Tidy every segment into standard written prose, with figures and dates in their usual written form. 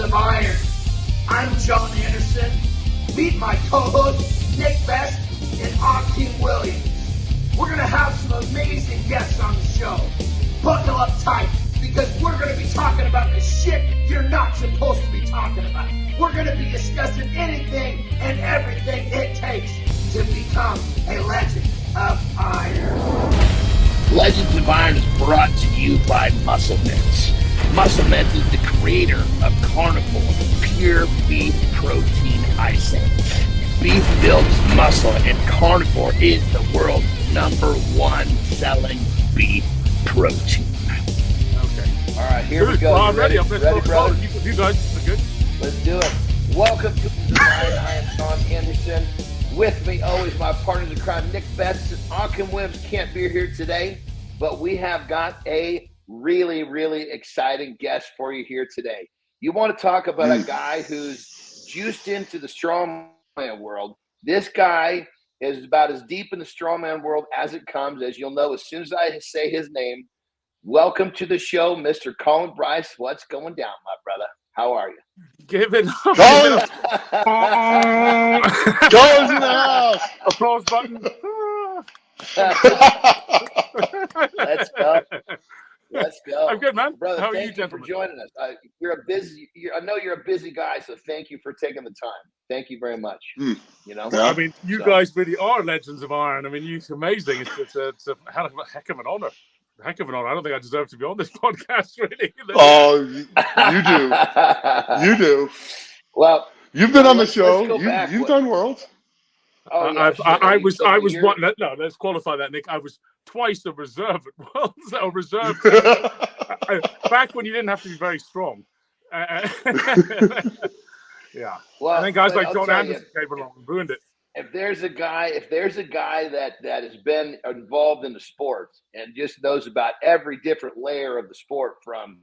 of Iron. I'm Jon Andersen. Meet my co-hosts, Nick Best and Akim Williams. We're going to have some amazing guests on the show. Buckle up tight, because we're going to be talking about the shit you're not supposed to be talking about. We're going to be discussing anything and everything it takes to become a Legend of Iron. Legends of Iron is brought to you by Muscle Mints. Muscle Mints is the creator of Carnivore Pure Beef Protein Icing. Beef builds muscle, and Carnivore is the world's #1 selling beef protein. Okay. All right, here we go. Well, I'm ready. I'm ready, brother? You guys are good. Let's do it. Welcome to the Iron. I am Jon Andersen. With me, always my partners in crime, Nick Best. Akim Williams can't be here today, but we have got a really, really exciting guest for you here today. You want to talk about a guy who's juiced into the strongman world. This guy is about as deep in the strongman world as it comes, as you'll know as soon as I say his name. Welcome to the show, Mr. Colin Bryce. What's going down, my brother? How are you? Give it up. Colin's in the house. Applause button. Let's go. Let's go. I'm good, man. Brother, how are you, thank you for gentlemen? joining us. I know you're a busy guy, so thank you for taking the time. Thank you very much. You know, Yeah. I mean, you guys really are legends of Iron. I mean, it's amazing. It's a heck of an honor. I don't think I deserve to be on this podcast, really. Oh, you do. You do. Well, You've been on the let's show. go back. You've done Worlds. Oh, yeah, I was you're- one. No, let's qualify that, Nick. I was twice a reserve at Worlds. A reserve back when you didn't have to be very strong. Yeah. Well, And then guys but like I'll Jon tell Andersen came along and ruined it. If there's a guy that has been involved in the sport and just knows about every different layer of the sport, from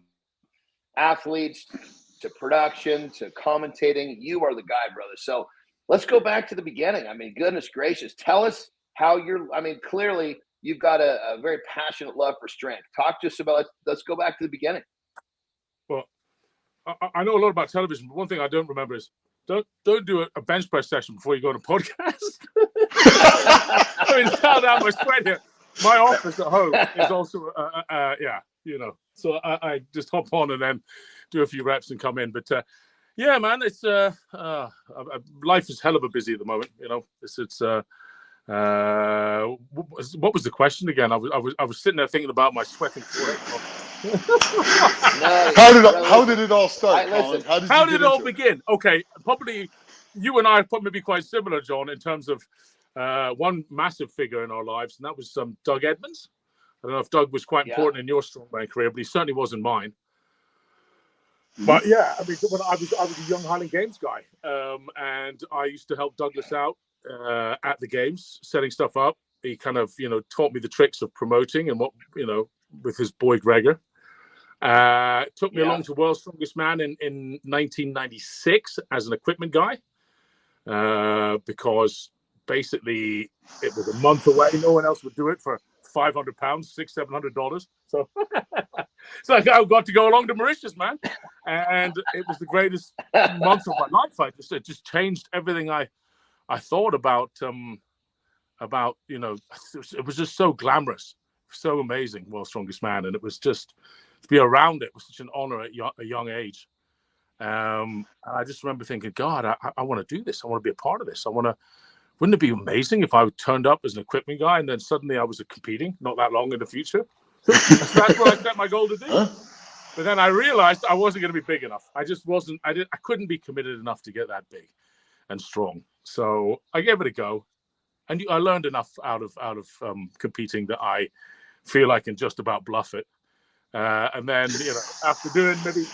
athletes to production to commentating, you are the guy, brother. So let's go back to the beginning. I mean, goodness gracious, tell us how clearly you've got a very passionate love for strength. Talk to us about, let's go back to the beginning. Well, I know a lot about television, but one thing I don't remember is don't do a bench press session before you go on a podcast. I mean, it's down my sweat here. My office at home is also, so I just hop on and then do a few reps and come in. But yeah, man, it's life is hell of a busy at the moment. You know, what was the question again? I was sitting there thinking about my sweating forehead. How did it all start, Colin? How did it all begin? Okay, probably you and I are probably quite similar, John, in terms of one massive figure in our lives, and that was Doug Edmonds. I don't know if Doug was quite important in your strongman career, but he certainly was in mine. But yeah, I mean, when I was a young Highland Games guy, and I used to help Douglas out at the games, setting stuff up. He kind of, taught me the tricks of promoting and what, with his boy Gregor. Took me along to World's Strongest Man in 1996 as an equipment guy, because basically it was a month away. No one else would do it for £500, $600-700. So, so I got to go along to Mauritius, man, and it was the greatest month of my life. It just changed everything I thought about. It was just so glamorous, so amazing, World's Strongest Man, and it was just to be around it was such an honor at a young age. I just remember thinking, God, I want to do this. I want to be a part of this. Wouldn't it be amazing if I turned up as an equipment guy and then suddenly I was competing not that long in the future? So that's what I set my goal to do. Huh? But then I realized I wasn't going to be big enough. I just wasn't. I couldn't be committed enough to get that big and strong. So I gave it a go, and I learned enough out of competing that I feel I can just about bluff it. And then, after doing maybe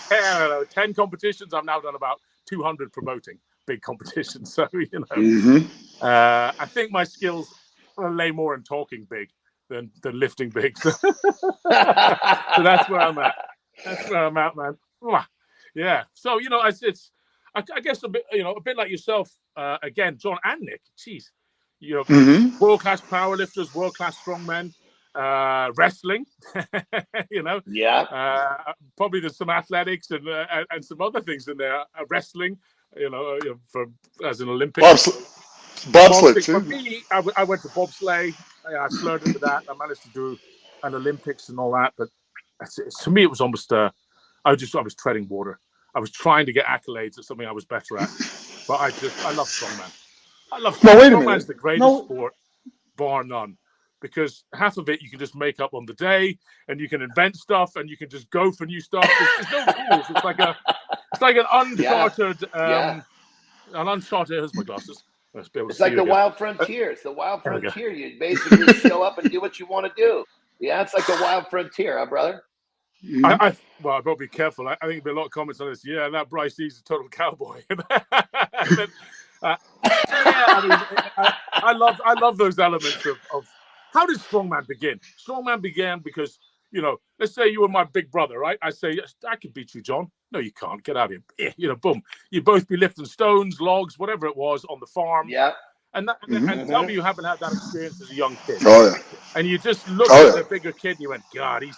10 competitions, I've now done about 200 promoting big competitions. So, I think my skills lay more in talking big than lifting big. So that's where I'm at. That's where I'm at, man. Yeah. So, it's I guess a bit like yourself, again, Jon and Nick. Jeez, world-class powerlifters, world-class strongmen. wrestling, Yeah. probably there's some athletics and some other things in there. Wrestling, as an Olympic. Bobsleigh For too. me, I went to bobsleigh. I flirted with that. I managed to do an Olympics and all that, but to me, it was almost I was treading water. I was trying to get accolades at something I was better at, but I love strongman. I love strongman. No, wait a Strongman's minute. the greatest sport, bar none, because half of it you can just make up on the day, and you can invent stuff, and you can just go for new stuff. There's no rules. It's like an uncharted, an uncharted. Here's my glasses. It's like the wild frontier. It's the wild frontier. You basically show up and do what you want to do. Yeah, it's like the wild frontier, huh, brother? Well, I've got to be careful. I think there'll be a lot of comments on this. Yeah, that Bryce, he's a total cowboy. I love those elements of how did strongman begin? Strongman began because, let's say you were my big brother, right? I say, I can beat you, John. No, you can't. Get out of here. Boom. You'd both be lifting stones, logs, whatever it was on the farm. Yeah. And tell me you haven't had that experience as a young kid. Oh, yeah. And you just looked at the bigger kid and you went, God, he's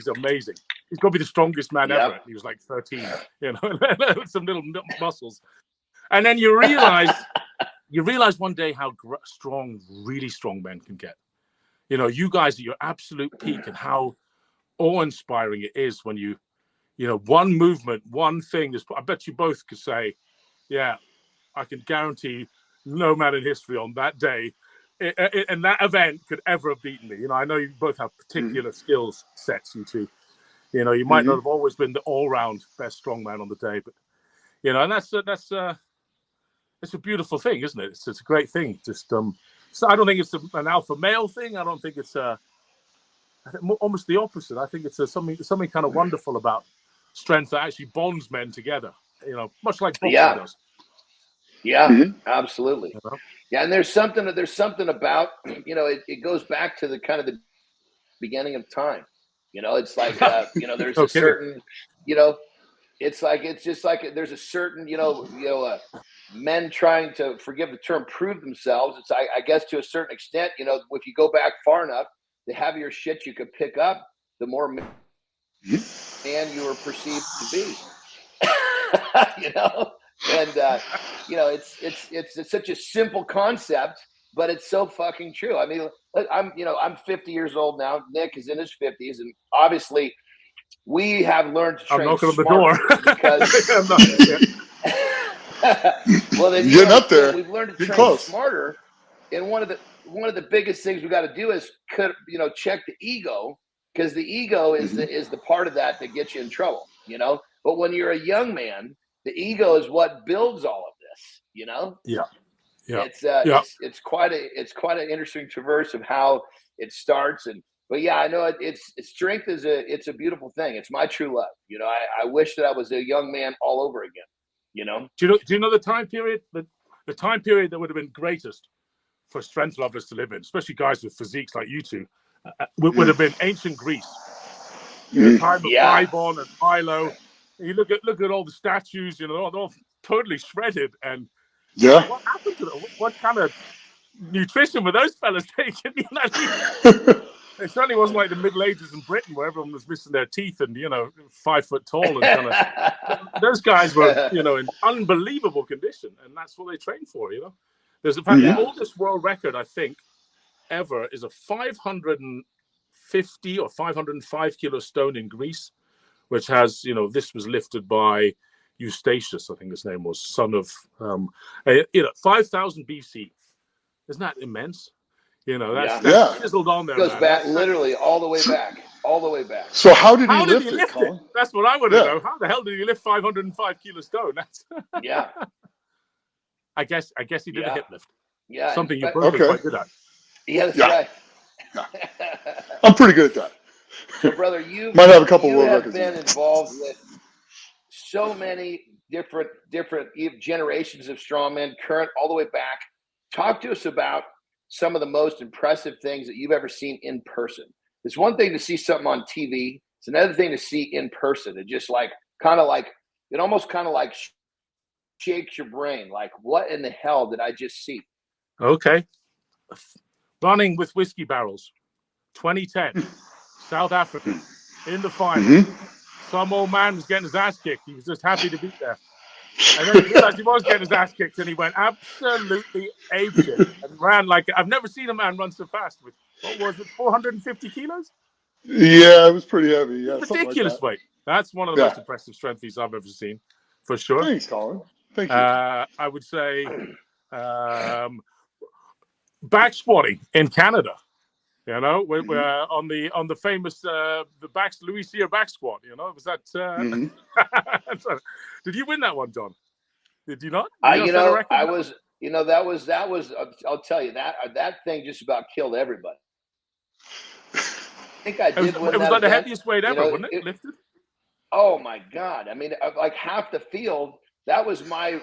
amazing. He's got to be the strongest man ever. He was like 13, with some little muscles. And then you realize one day how really strong men can get. You guys at your absolute peak, and how awe-inspiring it is when one movement, one thing. I bet you both could say, yeah, I can guarantee no man in history on that day in that event could ever have beaten me. I know you both have particular skills sets, you two. You might not have always been the all-round best strongman on the day, but and that's it's a beautiful thing, isn't it? It's a great thing. Just so I don't think it's an alpha male thing. I don't think it's I think almost the opposite. I think it's something kind of wonderful about strength that actually bonds men together. Much like boxing does. Yeah, absolutely. Yeah, and there's something about it goes back to the kind of the beginning of time. It's like there's a certain it's just like there's a certain men trying to, forgive the term, prove themselves. It's I guess to a certain extent, if you go back far enough, the heavier shit you could pick up, the more man you were perceived to be. And it's such a simple concept, but it's so fucking true. I mean, I'm 50 years old now. Nick is in his 50s, and obviously we have learned to train. I'm knocking on the door because well, then getting up there. We've learned to train smarter, and one of the biggest things we got to do is check the ego, because the ego is the part of that gets you in trouble. But when you're a young man, the ego is what builds all of this. Yeah. It's quite an interesting traverse of how it starts. But yeah, I know strength is a beautiful thing. It's my true love. I wish that I was a young man all over again. Do you know the time period? The time period that would have been greatest for strength lovers to live in, especially guys with physiques like you two, would have been ancient Greece. The time of Bybon and Milo. You look at all the statues. They're all totally shredded. And what happened to them? What kind of nutrition were those fellas taking? It certainly wasn't like the Middle Ages in Britain, where everyone was missing their teeth and 5 foot tall and kind of. Those guys were in unbelievable condition, and that's what they trained for. There's in fact the oldest world record I think ever is a 550 or 505 kilo stone in Greece, which has this was lifted by Eustachius, I think his name was, son of 5,000 BC. Isn't that immense? That's chiseled on there. It goes back literally all the way back. So how did he lift it, Colin? That's what I want to know. How the hell did he lift 505 kilo stone? Yeah. I guess he did a hip lift. Yeah. Something you both are quite good at. Yeah, that's right. I'm pretty good at that. So, brother, you might have a couple world have records. Been involved with so many different generations of strongmen, current all the way back. Talk to us about some of the most impressive things that you've ever seen in person. It's one thing to see something on TV. It's another thing to see in person. It just it almost shakes your brain. Like, what in the hell did I just see? Okay. Running with whiskey barrels, 2010, South Africa, in the final. Mm-hmm. Some old man was getting his ass kicked. He was just happy to be there. And then he realized he was getting his ass kicked, and he went absolutely apeshit and ran like I've never seen a man run so fast with, what was it, 450 kilos? Yeah, it was pretty heavy. Yeah, Ridiculous something like weight. That's one of the most impressive strength feats I've ever seen, for sure. Thanks, Colin. Thank you. I would say back squatting in Canada. You know, we're on the famous Louis Cyr back squat. You know, was that? Did you win that one, John? Did you not? You know, I was. You know, that was. I'll tell you that thing just about killed everybody. I think I did win that. It was like the event. heaviest weight ever, wasn't it? Lifted. Oh my God! I mean, like half the field. That was my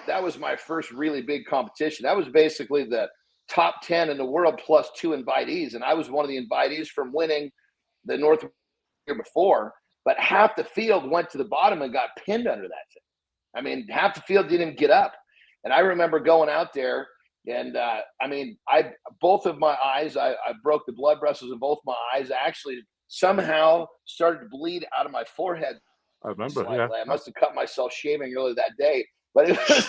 first really big competition. That was basically the top 10 in the world plus 2 invitees, and I was one of the invitees from winning the North year before. But half the field went to the bottom and got pinned under that thing. I mean, half the field didn't even get up. And I remember going out there, and I mean, both of my eyes, I broke the blood vessels in both my eyes. I actually somehow started to bleed out of my forehead. I remember. Slightly. Yeah. I must have cut myself shaving earlier that day. But it was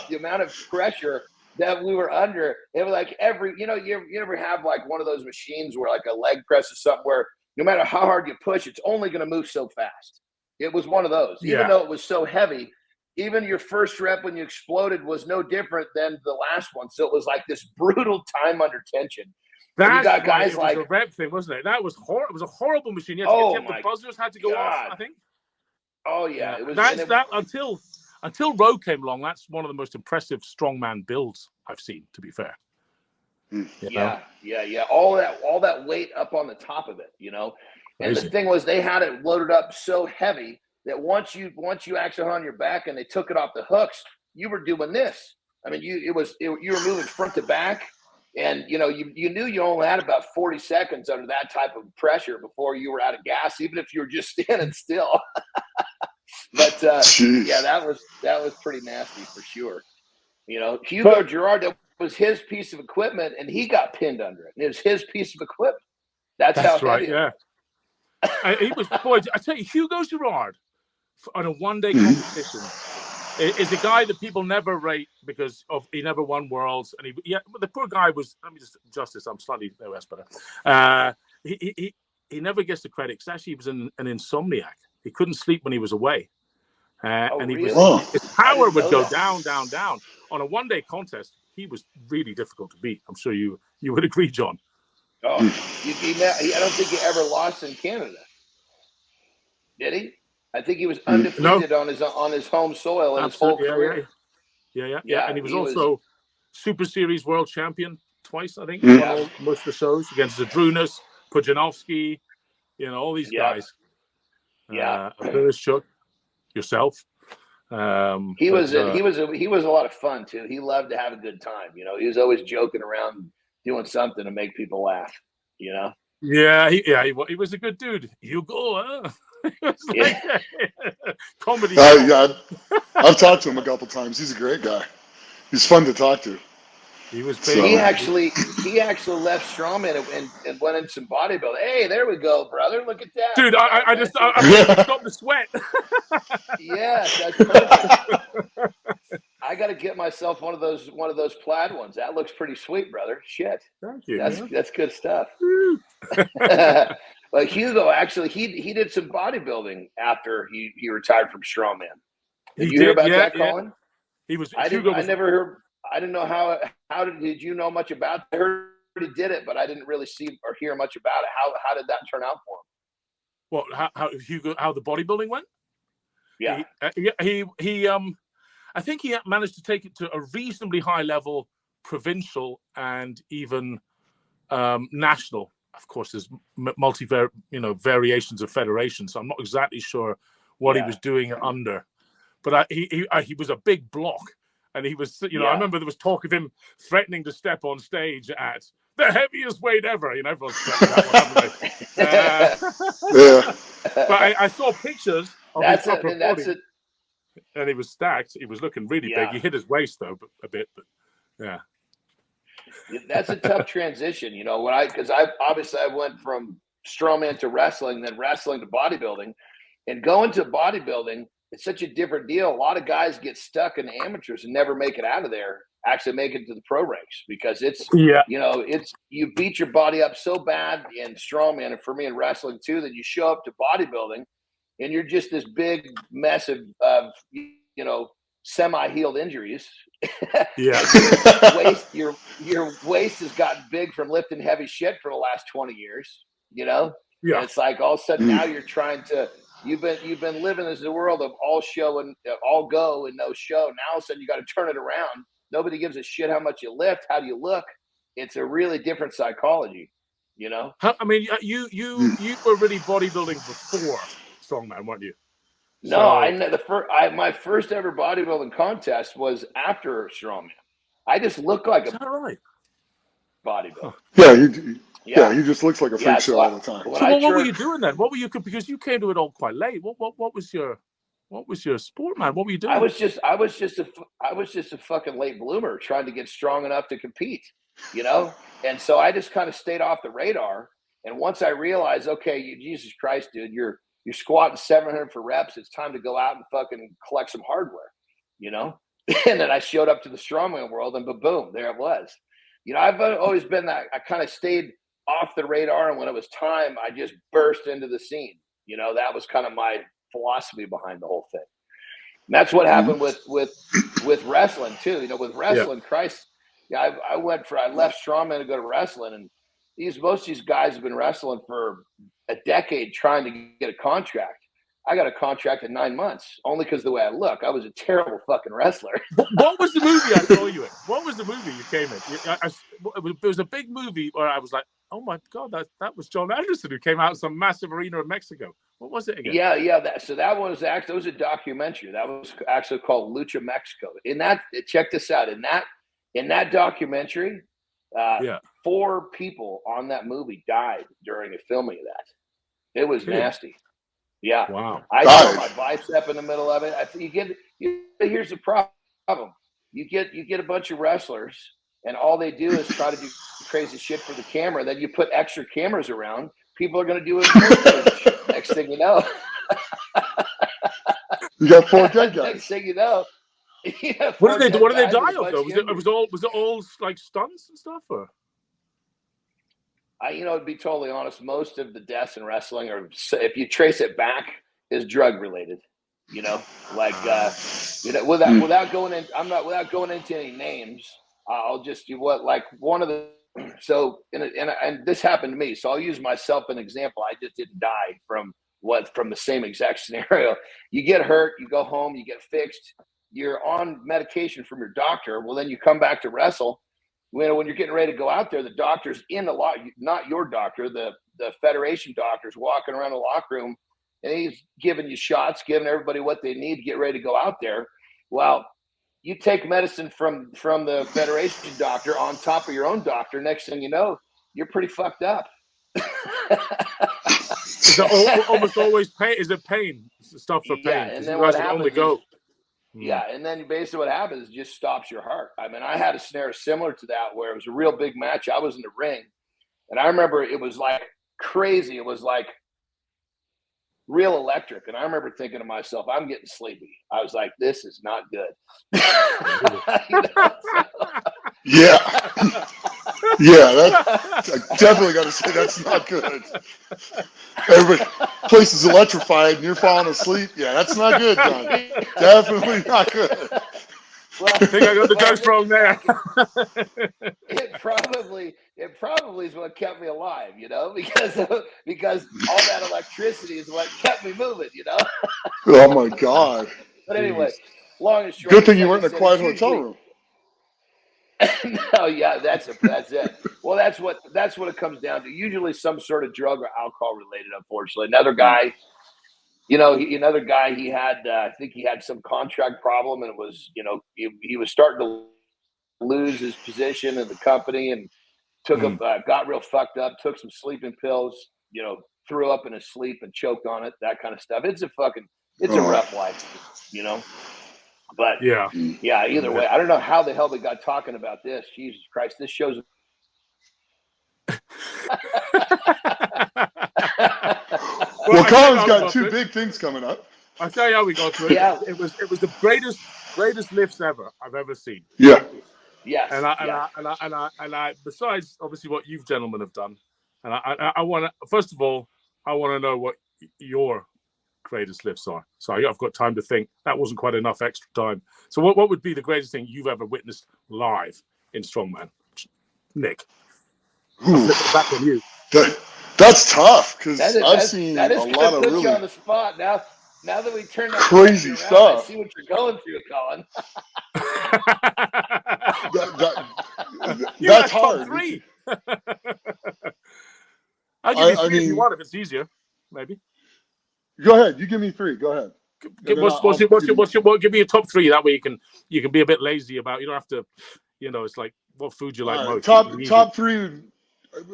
the amount of pressure that we were under. It was like you ever have like one of those machines where like a leg press or something where no matter how hard you push, it's only going to move so fast. It was one of those. Even though it was so heavy, even your first rep when you exploded was no different than the last one. So it was like this brutal time under tension. That you got guys was like a rep thing, wasn't it? That was horrible. It was a horrible machine. You had to get the buzzers had to go off, I think. Oh yeah, it was. Until Rowe came along, that's one of the most impressive strongman builds I've seen, to be fair. Yeah. All that weight up on the top of it, you know. And the thing was, they had it loaded up so heavy that once you actually on your back and they took it off the hooks, you were doing this. I mean, you were moving front to back, and you know you knew you only had about 40 seconds under that type of pressure before you were out of gas, even if you were just standing still. But yeah, that was pretty nasty for sure. You know, Hugo Girard, that was his piece of equipment, and he got pinned under it. And it was his piece of equipment. That's how right. heavy Yeah, he was. Boy, I tell you, Hugo Girard on a one-day competition is a guy that people never rate because he never won worlds, and the poor guy was. Let me just adjust this. I'm slightly better. He never gets the credit because actually he was an insomniac. He couldn't sleep when he was away. And he was his power would go down. On a one-day contest, he was really difficult to beat. I'm sure you would agree, John. Oh, I don't think he ever lost in Canada. Did he? I think he was undefeated on his home soil in his whole career. Yeah. And he was also Super Series world champion twice, I think. Most of the shows against Zadrunas, Pujanovsky, all these guys. Perthshire, yourself. He was a lot of fun too. He loved to have a good time. He was always joking around, doing something to make people laugh. Yeah, he was a good dude. Hugo, huh? Comedy. I've talked to him a couple times. He's a great guy. He's fun to talk to. He was. He actually left Strongman and went into some bodybuilding. Hey, there we go, brother. Look at that, dude. I stopped the sweat. Yes, that's perfect. I got to get myself one of those plaid ones. That looks pretty sweet, brother. Shit. Thank you. That's good stuff. But Hugo actually he did some bodybuilding after he retired from Strongman. Did you hear about that, Colin? He was. I never heard. I didn't know how did you know much about it? I heard he did it, but I didn't really see or hear much about it. How did that turn out for him? What? How the bodybuilding went? Yeah. He I think he managed to take it to a reasonably high level, provincial and even national. Of course, there's variations of federations, so I'm not exactly sure what he was doing under. But he was a big block. And he was, I remember there was talk of him threatening to step on stage at the heaviest weight ever. Everyone's that one, But I saw pictures of his upper body, and he was stacked. He was looking really big. He hit his waist though a bit, but yeah. That's a tough transition, you know. Because I went from strongman to wrestling, then wrestling to bodybuilding, and going to bodybuilding. It's such a different deal. A lot of guys get stuck in the amateurs and never make it out of there. Actually, make it to the pro ranks because it's you beat your body up so bad in strongman, and for me in wrestling too, that you show up to bodybuilding and you're just this big mess of semi-healed injuries. Yeah. your waist has gotten big from lifting heavy shit for the last 20 years, you know? Yeah. And it's like all of a sudden now you're trying to you've been living in the world of all show and all go and no show. Now all of a sudden you got to turn it around. Nobody gives a shit how much you lift, how do you look. It's a really different psychology, you know? I mean, you were really bodybuilding before strongman, weren't you? No, my first ever bodybuilding contest was after strongman. I just look like a bodybuilder. Yeah, he just looks like a freak show all the time. So what were you doing then? What were you, because you came to it all quite late. What was your sport, man? What were you doing? I was just a fucking late bloomer trying to get strong enough to compete, you know? And so I just kind of stayed off the radar. And once I realized, okay, Jesus Christ, dude, you're squatting 700 for reps. It's time to go out and fucking collect some hardware, you know? And then I showed up to the strongman world and boom, there it was. You know, I've always been that. I kind of stayed off the radar. And when it was time, I just burst into the scene. You know, that was kind of my philosophy behind the whole thing. And that's what happened with wrestling too. You know, with wrestling, Christ, yeah, I left strongman to go to wrestling, and most of these guys have been wrestling for a decade trying to get a contract. I got a contract in 9 months only because of the way I look. I was a terrible fucking wrestler. What was the movie I saw you in? What was the movie you came in? It was a big movie where I was like, oh my God, that was Jon Andersen who came out in some massive arena in Mexico. What was it again? Yeah. That was a documentary. That was actually called Lucha Mexico. Check this out. In that documentary, 4 people on that movie died during the filming of that. It was nasty. Yeah. Wow. I tore my bicep in the middle of it. Here's the problem. You get a bunch of wrestlers and all they do is try to do crazy shit for the camera. Then you put extra cameras around. People are going to do it. Next thing you know. You got 4 dead guys. Next thing you know. What did they die of though? Was it all like stunts and stuff? Or? To be totally honest, most of the deaths in wrestling are, if you trace it back, is drug related. You know, like without going into any names, I'll just do one of the. So and this happened to me, so I'll use myself as an example. I just didn't die from the same exact scenario. You get hurt, you go home, you get fixed, you're on medication from your doctor. Well, then you come back to wrestle. When you're getting ready to go out there, the doctor's in the locker, not your doctor, the federation doctor's walking around the locker room, and he's giving you shots, giving everybody what they need to get ready to go out there. Well, you take medicine from the federation doctor on top of your own doctor. Next thing you know, you're pretty fucked up. Is it almost always pain? Is it pain? Stuff for pain? Yeah, and then what happens and then basically what happens is it just stops your heart. I mean, I had a scenario similar to that where it was a real big match. I was in the ring, and I remember it was like crazy. It was like real electric. And I remember thinking to myself, I'm getting sleepy. I was like, this is not good. Yeah. I definitely got to say that's not good. Everybody, place is electrified and you're falling asleep. Yeah, that's not good, John. Definitely not good. Well, I think I got the dose wrong there. It probably is what kept me alive, you know, because all that electricity is what kept me moving, you know. Oh my God. But anyway, long and short. Good thing you weren't in a quiet hotel room. No, yeah, that's it. Well, that's what it comes down to. Usually some sort of drug or alcohol related, unfortunately. Another guy, he had, I think he had some contract problem, and it was, he was starting to lose his position in the company, and got real fucked up, took some sleeping pills, threw up in his sleep and choked on it, that kind of stuff. It's a rough life, you know? But Yeah. yeah, either way, I don't know how the hell they got talking about this. Jesus Christ, this show's. Well, Colin's got two big things coming up. I'll tell you how we got to it. Yeah. It was the greatest lifts I've ever seen. Yeah. Yes. And I besides obviously what you gentlemen have done, and I want to, first of all, I want to know what your greatest lifts are. So I've got time to think. That wasn't quite enough extra time. So what would be the greatest thing you've ever witnessed live in Strongman, Nick? I'll flip it back on you. That's tough because I've seen a lot of really you on the spot now. Now that we turned that crazy around, stuff. I see what you're going through, Colin. That's hard. Three. I'll give you three if you want, if it's easier, maybe. Go ahead. You give me three. Go ahead. Give me a top three. That way you can be a bit lazy about. You don't have to. It's like what food you like most. Top three,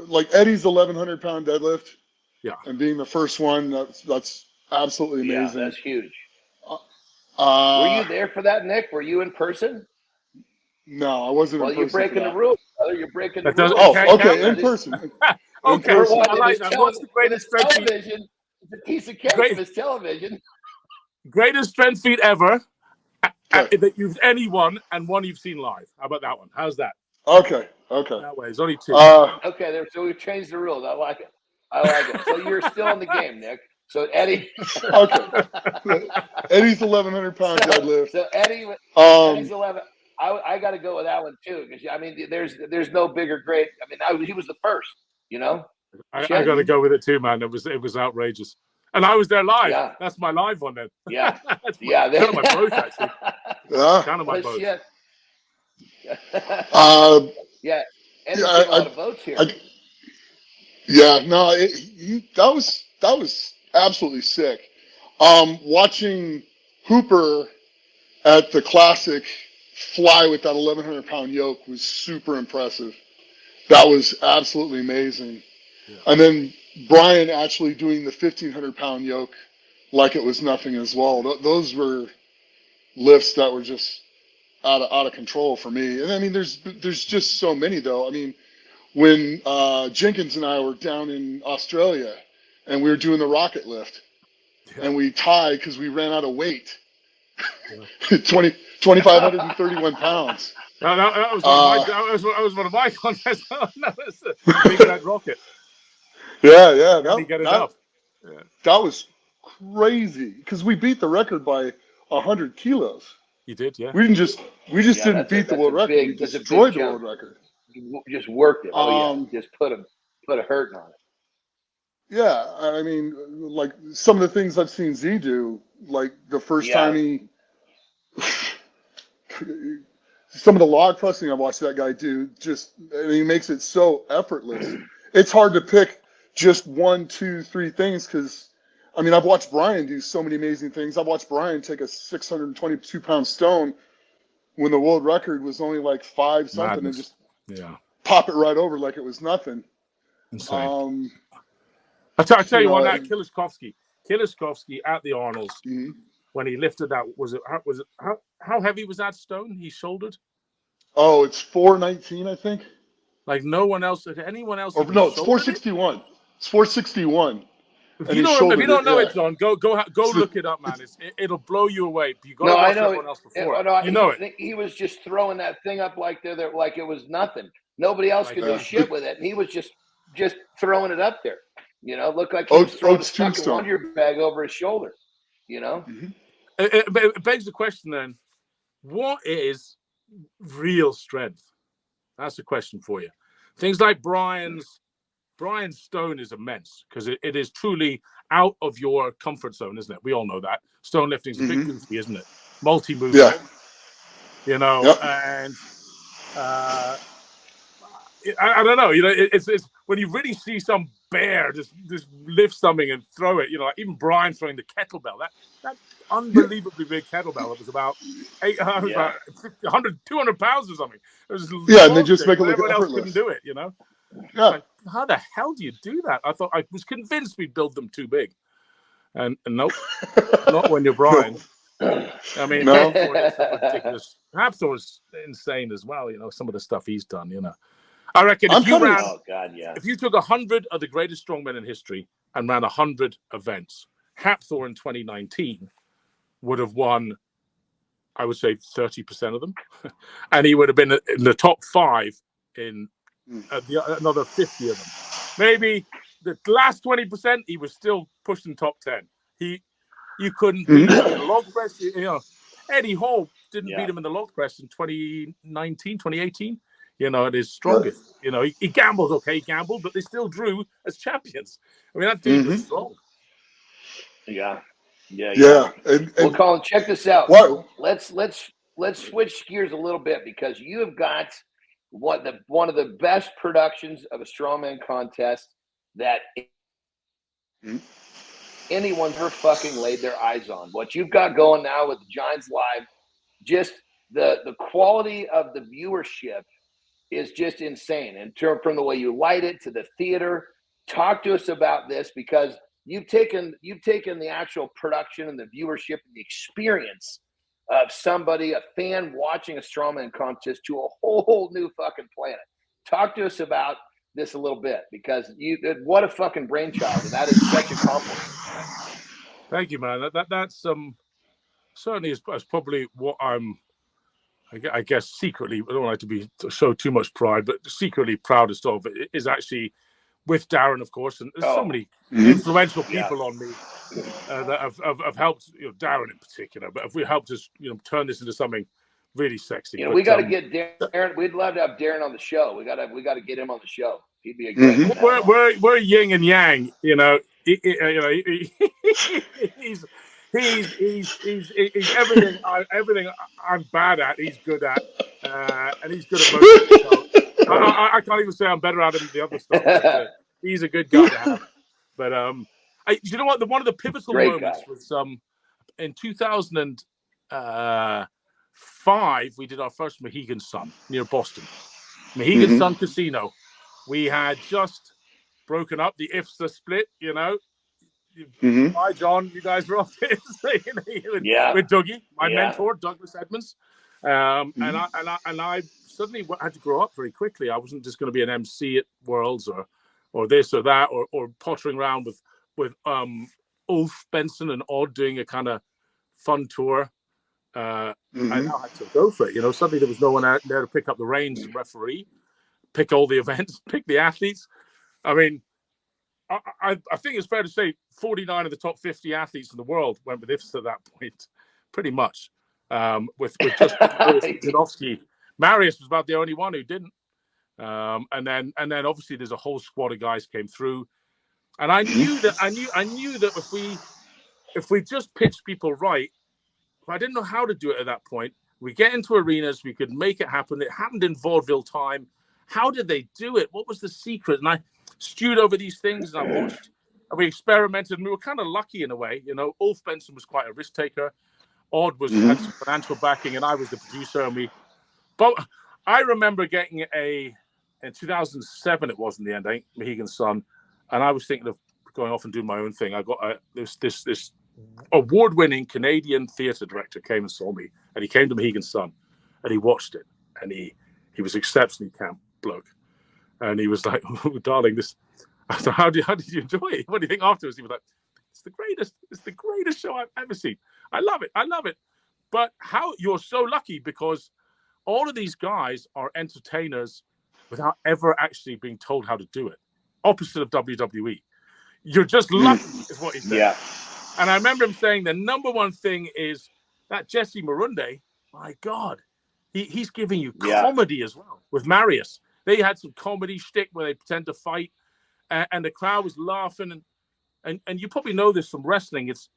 like Eddie's 1,100-pound deadlift. Yeah. And being the first one, that's absolutely amazing. Yeah, that's huge. Were you there for that, Nick? Were you in person? No, I wasn't in person. Well, you're breaking the rules, brother. You're breaking the rules. Oh, okay, in person. Okay, I like that. What's the greatest strength feat? Television? It's a piece of cake in his television. Greatest strength feat ever that you've anyone and one you've seen live. How about that one? How's that? Okay. That way, it's only two. Okay, so we've changed the rules. I like it. So you're still in the game, Nick. So Eddie. Okay. Eddie's 1,100-pound deadlift. So Eddie's 11. I got to go with that one too, because I mean, there's no bigger great. I mean, he was the first. I got to go with it too, man. It was outrageous, and I was there live. Yeah. That's my live one then. Yeah, kind of my boat actually. Kind of my boat. Yeah, and a lot of votes here. That was absolutely sick. Watching Hooper at the Classic fly with that 1,100-pound yoke was super impressive. That was absolutely amazing. Yeah. And then Brian actually doing the 1,500-pound yoke like it was nothing as well. Those were lifts that were just out of control for me. And I mean, there's just so many though. I mean, when Jenkins and I were down in Australia and we were doing the rocket lift, and we tied because we ran out of weight. Yeah. 2,531 pounds. That was one of my contests. Making that rocket. Yeah. That was crazy because we beat the record by 100 kilos. You did, yeah. We didn't beat the world record. We destroyed the world record. You just worked it. Just put a hurting on it. Yeah, I mean, like some of the things I've seen Z do, like the first time some of the log pressing I've watched that guy do, he makes it so effortless. It's hard to pick just 1, 2, 3 things because, I mean, I've watched Brian do so many amazing things. I've watched Brian take a 622-pound stone when the world record was only like 5 something and just pop it right over like it was nothing. Insane. I'll tell you on that, Kiliskovsky at the Arnolds, when he lifted that, how heavy was that stone he shouldered? Oh, it's 419, I think. Like no one else, anyone else? No, it's 461. It's 461. If you don't know it, John, go look it up, man. It'll blow you away. You got to watch everyone else before. He was just throwing that thing up like like it was nothing. Nobody else could do shit with it, and he was just throwing it up there. Looked like he was throwing a fucking Wonder bag over his shoulder. It begs the question then: what is real strength? That's the question for you. Things like Brian's stone is immense because it is truly out of your comfort zone, isn't it? We all know that stone lifting is a bit goofy, isn't it? Multi-movement. Yeah. And I don't know. It's when you really see some bear just lift something and throw it. Like even Brian throwing the kettlebell, that unbelievably big kettlebell. It was about 100, 200 pounds or something. It was and they just make it look everyone else effortless. couldn't do it. Yeah. Like, how the hell do you do that? I was convinced we'd build them too big, and nope, not when you're Brian. I mean, No. Hapthorne is ridiculous. Hapthorne's insane as well. You know, some of the stuff he's done. You know, I reckon I'm if you kind of- ran, Oh God, yeah. if you took 100 of the greatest strongmen in history and ran 100 events, Hapthorne in 2019 would have won, I would say, 30% of them, and he would have been in the top 5 in another 50 of them. Maybe the last 20%, he was still pushing top 10. You couldn't beat him in the log press. You know, Eddie Hall didn't beat him in the log press in 2019, 2018. You know, at his strongest. You know, he gambled, okay, he gambled, but they still drew as champions. I mean, that dude was strong. Yeah. And Well, Colin, check this out. What? Let's switch gears a little bit, because you have got one of the best productions of a strongman contest that anyone's ever fucking laid their eyes on. What you've got going now with the Giants Live, just the quality of the viewership is just insane. And from the way you light it to the theater, talk to us about this, because you've taken the actual production and the viewership and the experience of somebody, a fan watching a strongman contest, to a whole new fucking planet. Talk to us about this a little bit, because what a fucking brainchild, and that is such a compliment. Thank you, man. That's certainly is probably what I guess secretly, I don't like to show too much pride, but secretly proudest of it is actually with Darren, of course, and there's so many influential people on me that have helped, you know, Darren in particular, but if we helped us, you know, turn this into something really sexy. You know, we got to get Darren. We'd love to have Darren on the show. We got to get him on the show. He'd be a great. We're yin and yang. You know, he's everything. Everything I'm bad at, he's good at, and he's good at most of it. So I can't even say I'm better at him than the other stuff. But, he's a good guy to have. But you know what? One of the pivotal moments was in 2005. We did our first Mohegan Sun near Boston, Mohegan Sun Casino. We had just broken up. The IFSA split. You know. Hi, John. You guys were off this with Dougie, my mentor, Douglas Edmonds, and I suddenly had to grow up very quickly. I wasn't just going to be an MC at Worlds or this or that or pottering around with Ulf Benson and Odd doing a kind of fun tour. I now had to go for it. You know, suddenly there was no one out there to pick up the reins and referee, pick all the events, pick the athletes. I mean, I think it's fair to say 49 of the top 50 athletes in the world went with IFSA at that point, pretty much. With just Janowski. Marius was about the only one who didn't. And then obviously there's a whole squad of guys came through. And I knew that if we just pitched people right, I didn't know how to do it at that point. We get into arenas, we could make it happen. It happened in vaudeville time. How did they do it? What was the secret? And I stewed over these things, and I watched, and we experimented, and we were kind of lucky in a way. You know, Ulf Benson was quite a risk taker. Odd had some financial backing, and I was the producer. But I remember getting in 2007, it was in the end, I think, Mohegan Sun, and I was thinking of going off and doing my own thing. I got this award-winning Canadian theatre director came and saw me, and he came to Mohegan Sun, and he watched it, and he was exceptionally camp bloke. And he was like, oh, darling, this. I said, how did you enjoy it? What do you think afterwards? He was like, it's the greatest show I've ever seen. I love it. But how you're so lucky, because all of these guys are entertainers without ever actually being told how to do it. Opposite of WWE. You're just lucky, is what he said. Yeah. And I remember him saying the number one thing is that Jesse Marunde, my God, he's giving you comedy as well with Marius. They had some comedy shtick where they pretend to fight, and the crowd was laughing. And you probably know this from wrestling. It's,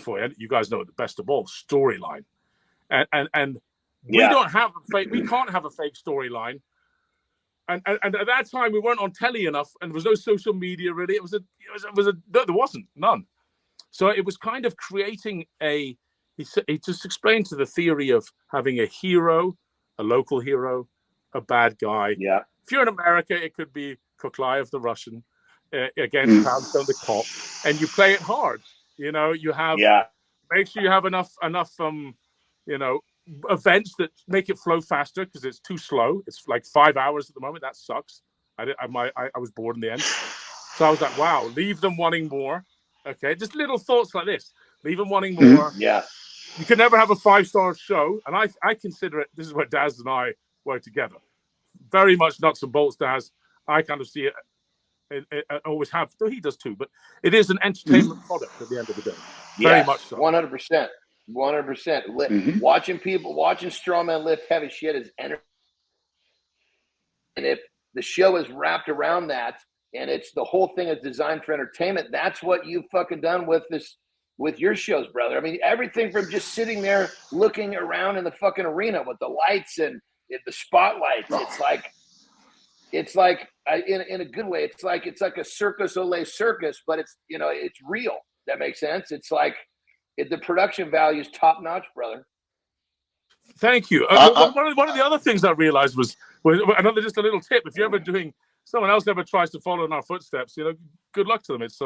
you guys know it the best of all, storyline. And we don't have a fake. We can't have a fake storyline. And at that time we weren't on telly enough, and there was no social media really. There wasn't none. So it was kind of creating he just explained to the theory of having a hero, a local hero, a bad guy. Yeah. If you're in America, it could be Koklayev the Russian against Poundstone the cop, and you play it hard. You know, you have Make sure you have enough events that make it flow faster, because it's too slow. It's like 5 hours at the moment. That sucks. I was bored in the end. So I was like, wow, leave them wanting more. Okay, just little thoughts like this. Leave them wanting more. Yeah. You can never have a 5-star show. And I consider it, this is where Daz and I work together. Very much nuts and bolts, Daz. I kind of see it. I always have. Though he does too. But it is an entertainment product at the end of the day. Very much so. 100%. 100%. Watching strongman lift heavy shit is entertaining. And if the show is wrapped around that, and it's the whole thing is designed for entertainment, that's what you've fucking done with your shows, brother. I mean, everything from just sitting there looking around in the fucking arena with the lights and the spotlights. It's like in a good way. It's like a Circus Olay circus, but it's it's real. That makes sense. It's like the production value is top notch, brother. Thank you. One of the other things I realized was another, just a little tip. If you're ever doing, someone else ever tries to follow in our footsteps, good luck to them. It's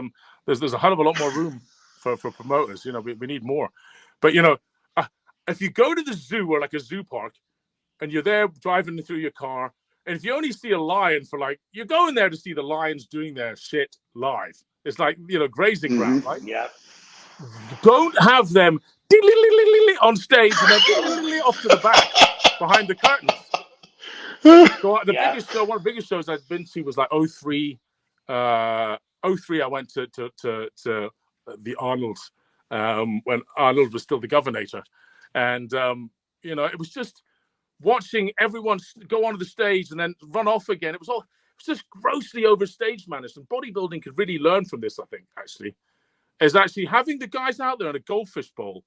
there's a hell of a lot more room for promoters. We need more. But if you go to the zoo or like a zoo park, and you're there driving through your car, and if you only see a lion you're going there to see the lions doing their shit live. It's like grazing ground, right? Yeah. Don't have them on stage and then off to the back behind the curtains. So one of the biggest shows I've been to was like 03. 03, I went to the Arnold's when Arnold was still the governor, and it was just watching everyone go onto the stage and then run off again. It was just grossly overstaged managed, and bodybuilding could really learn from this. I think is actually having the guys out there in a goldfish bowl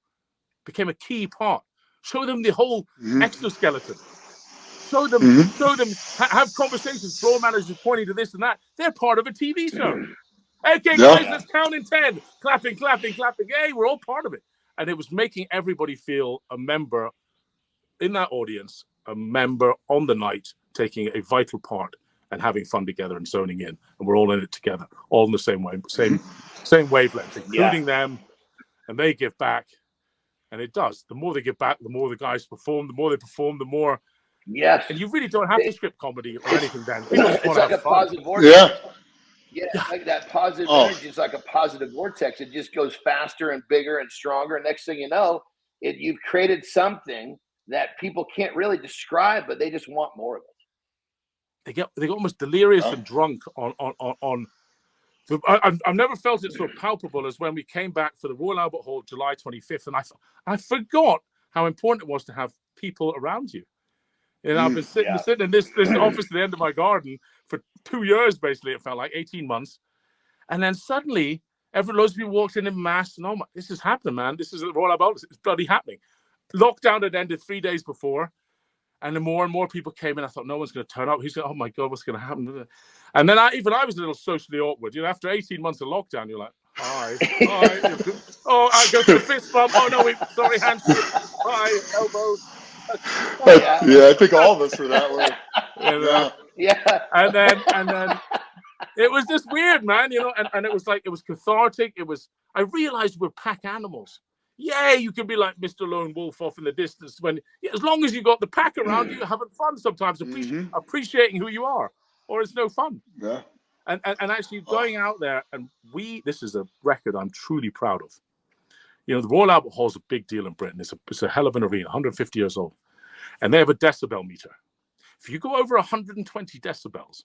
became a key part. Show them the whole exoskeleton. Show them, have conversations. Floor managers pointing to this and that. They're part of a TV show. Okay, guys, let's count in 10. Clapping. Hey, we're all part of it. And it was making everybody feel a member in that audience, a member on the night, taking a vital part and having fun together and zoning in. And we're all in it together, all in the same way, same wavelength, including them. And they give back. And it does. The more they give back, the more the guys perform. The more they perform, the more. Yes. And you really don't have to script comedy or anything, Dan. It's like a positive vortex. Yeah, like that positive energy is like a positive vortex. It just goes faster and bigger and stronger. And next thing you know, you've created something that people can't really describe, but they just want more of it. They get almost delirious and drunk on. I've never felt it so palpable as when we came back for the Royal Albert Hall, July 25th, and I forgot how important it was to have people around you. I've been sitting in this office at the end of my garden for 2 years, basically. It felt like 18 months. And then suddenly, loads of people walked in mass, and this is happening, man. This is the Royal Albert. It's bloody happening. Lockdown had ended 3 days before, and then more and more people came in. I thought, no one's going to turn up. Oh my God, what's going to happen? And then I was a little socially awkward. After 18 months of lockdown, you're like, hi. Oh, I go to the fist bump. Oh no, sorry, handshake. Hi, elbow. Yeah, I think all of us were that way. And then it was just weird, man. And it was cathartic. I realized we're pack animals. Yeah, you can be like Mr. Lone Wolf off in the distance as long as you got the pack around you, having fun sometimes, appreciating who you are, or it's no fun. Yeah. And actually going out there, and this is a record I'm truly proud of. The Royal Albert Hall is a big deal in Britain. It's a hell of an arena, 150 years old. And they have a decibel meter. If you go over 120 decibels,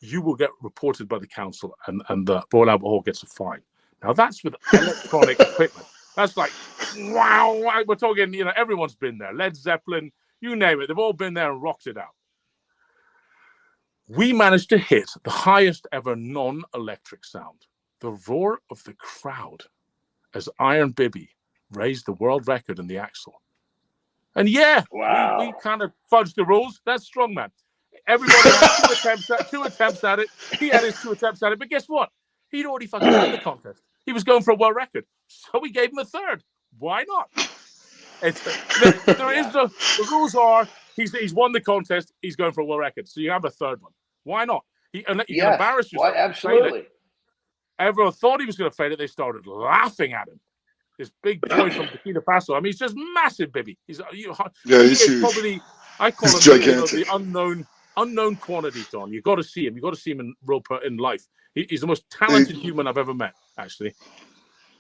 you will get reported by the council, and the Royal Albert Hall gets a fine. Now, that's with electronic equipment. That's like, wow, we're talking, everyone's been there. Led Zeppelin, you name it. They've all been there and rocked it out. We managed to hit the highest ever non-electric sound, the roar of the crowd, as Iron Bibby raised the world record in the axle. And we kind of fudged the rules. That's Strongman. Everybody had two attempts at it. He had his 2 attempts at it. But guess what? He'd already fucking won the contest. He was going for a world record. So we gave him a 3rd. Why not? The rules are he's won the contest. He's going for a world record. So you have a 3rd one. Why not? You can embarrass yourself. Absolutely. Everyone thought he was going to fail it. They started laughing at him. this big boy from Burkina Faso. I mean, he's just massive, baby. He's he he's is huge. probably, I call He's him gigantic. the unknown quantity, John. You got to see him. You got to see him in life. He's the most talented human I've ever met, actually.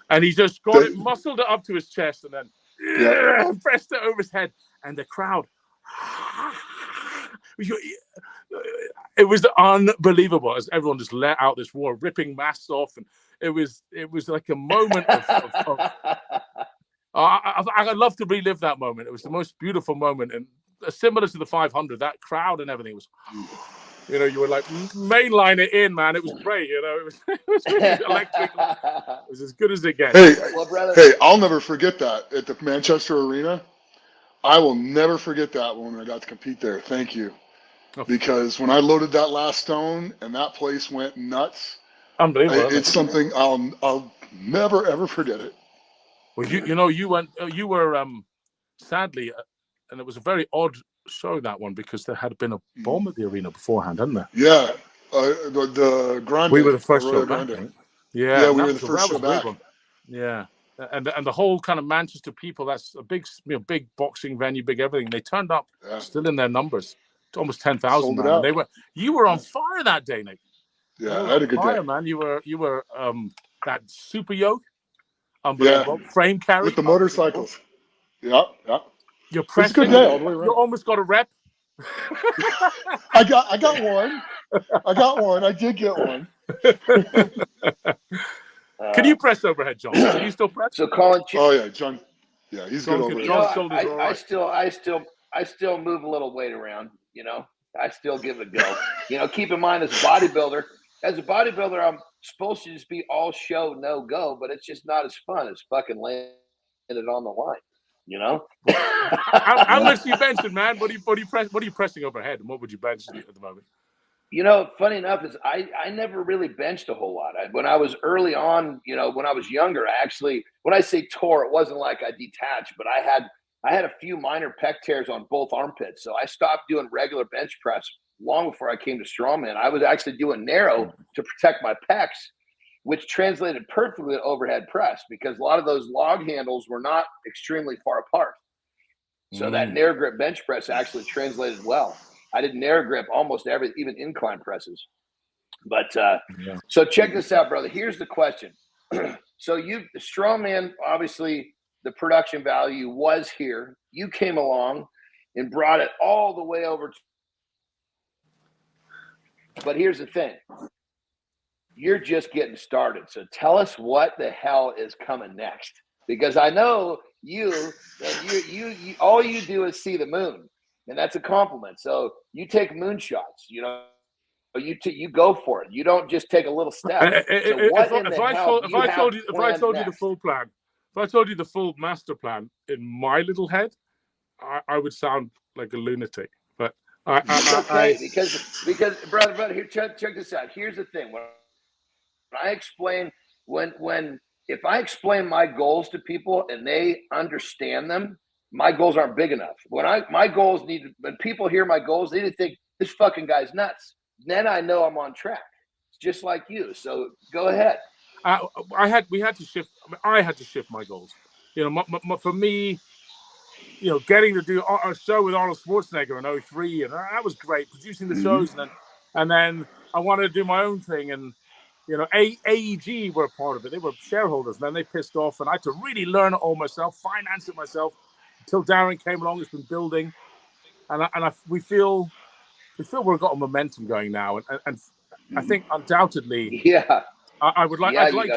And he just got it, muscled it up to his chest, and then pressed it over his head. And the crowd, it was unbelievable as everyone just let out this roar, ripping masks off, and it was like a moment of I'd love to relive that moment. It was the most beautiful moment, and similar to the 500, that crowd and everything was, you were like mainline it in, man. It was great, it was really electric. It was as good as it gets. Hey, I'll never forget that at the Manchester Arena. I will never forget that when I got to compete there. Thank you. Because when I loaded that last stone and that place went nuts, unbelievable. It's something I'll never ever forget it. Well, you were sadly, and it was a very odd show, that one, because there had been a bomb at the arena beforehand, hadn't there? Yeah, the Grande. We were the first show Grande. back. Yeah, we were the first show back. Yeah, and the whole kind of Manchester people. That's a big, big boxing venue, big everything. They turned up, still in their numbers. It's almost 10,000. They were. You were on fire that day, Nick. Yeah, I had a good day, man. You were that super yoke, unbelievable frame carry with the motorcycles. Yeah. You're pressing. Good day all the way around. You almost got a rep. I got one. I did get one. Can you press overhead, John? Can you still press? So Colin. Oh yeah, John. Yeah, he's good overhead. I still move a little weight around. I still give it a go. Keep in mind as a bodybuilder, I'm supposed to just be all show, no go, but it's just not as fun as fucking landing it on the line. How much are you benching, man? What are you pressing overhead, and what would you bench at the moment? Funny enough is I never really benched a whole lot. When I was early on, when I was younger, I actually, when I say tore, it wasn't like I detached, but I had a few minor pec tears on both armpits. So I stopped doing regular bench press long before I came to Strongman. I was actually doing narrow to protect my pecs, which translated perfectly to overhead press because a lot of those log handles were not extremely far apart. So that narrow grip bench press actually translated well. I did narrow grip almost every, even incline presses. But so check this out, brother. Here's the question. So Strongman, obviously the production value was here. You came along and brought it all the way over. But here's the thing. You're just getting started. So tell us what the hell is coming next. Because I know you all you do is see the moon. And that's a compliment. So you take moonshots, you go for it. You don't just take a little step. If I told you the full plan, if I told you the full master plan in my little head, I would sound like a lunatic. But because brother, here check this out. Here's the thing. When I explain if I explain my goals to people and they understand them, my goals aren't big enough. When people hear my goals, they need to think this fucking guy's nuts. Then I know I'm on track. It's just like you. So go ahead. I had to shift my goals. For me, getting to do a show with Arnold Schwarzenegger in 2003, and that was great. Producing the shows, and then I wanted to do my own thing, and AEG were a part of it. They were shareholders, and then they pissed off, and I had to really learn it all myself, finance it myself. Until Darren came along, it's been building, and we feel we've got a momentum going now, and I think undoubtedly, I'd like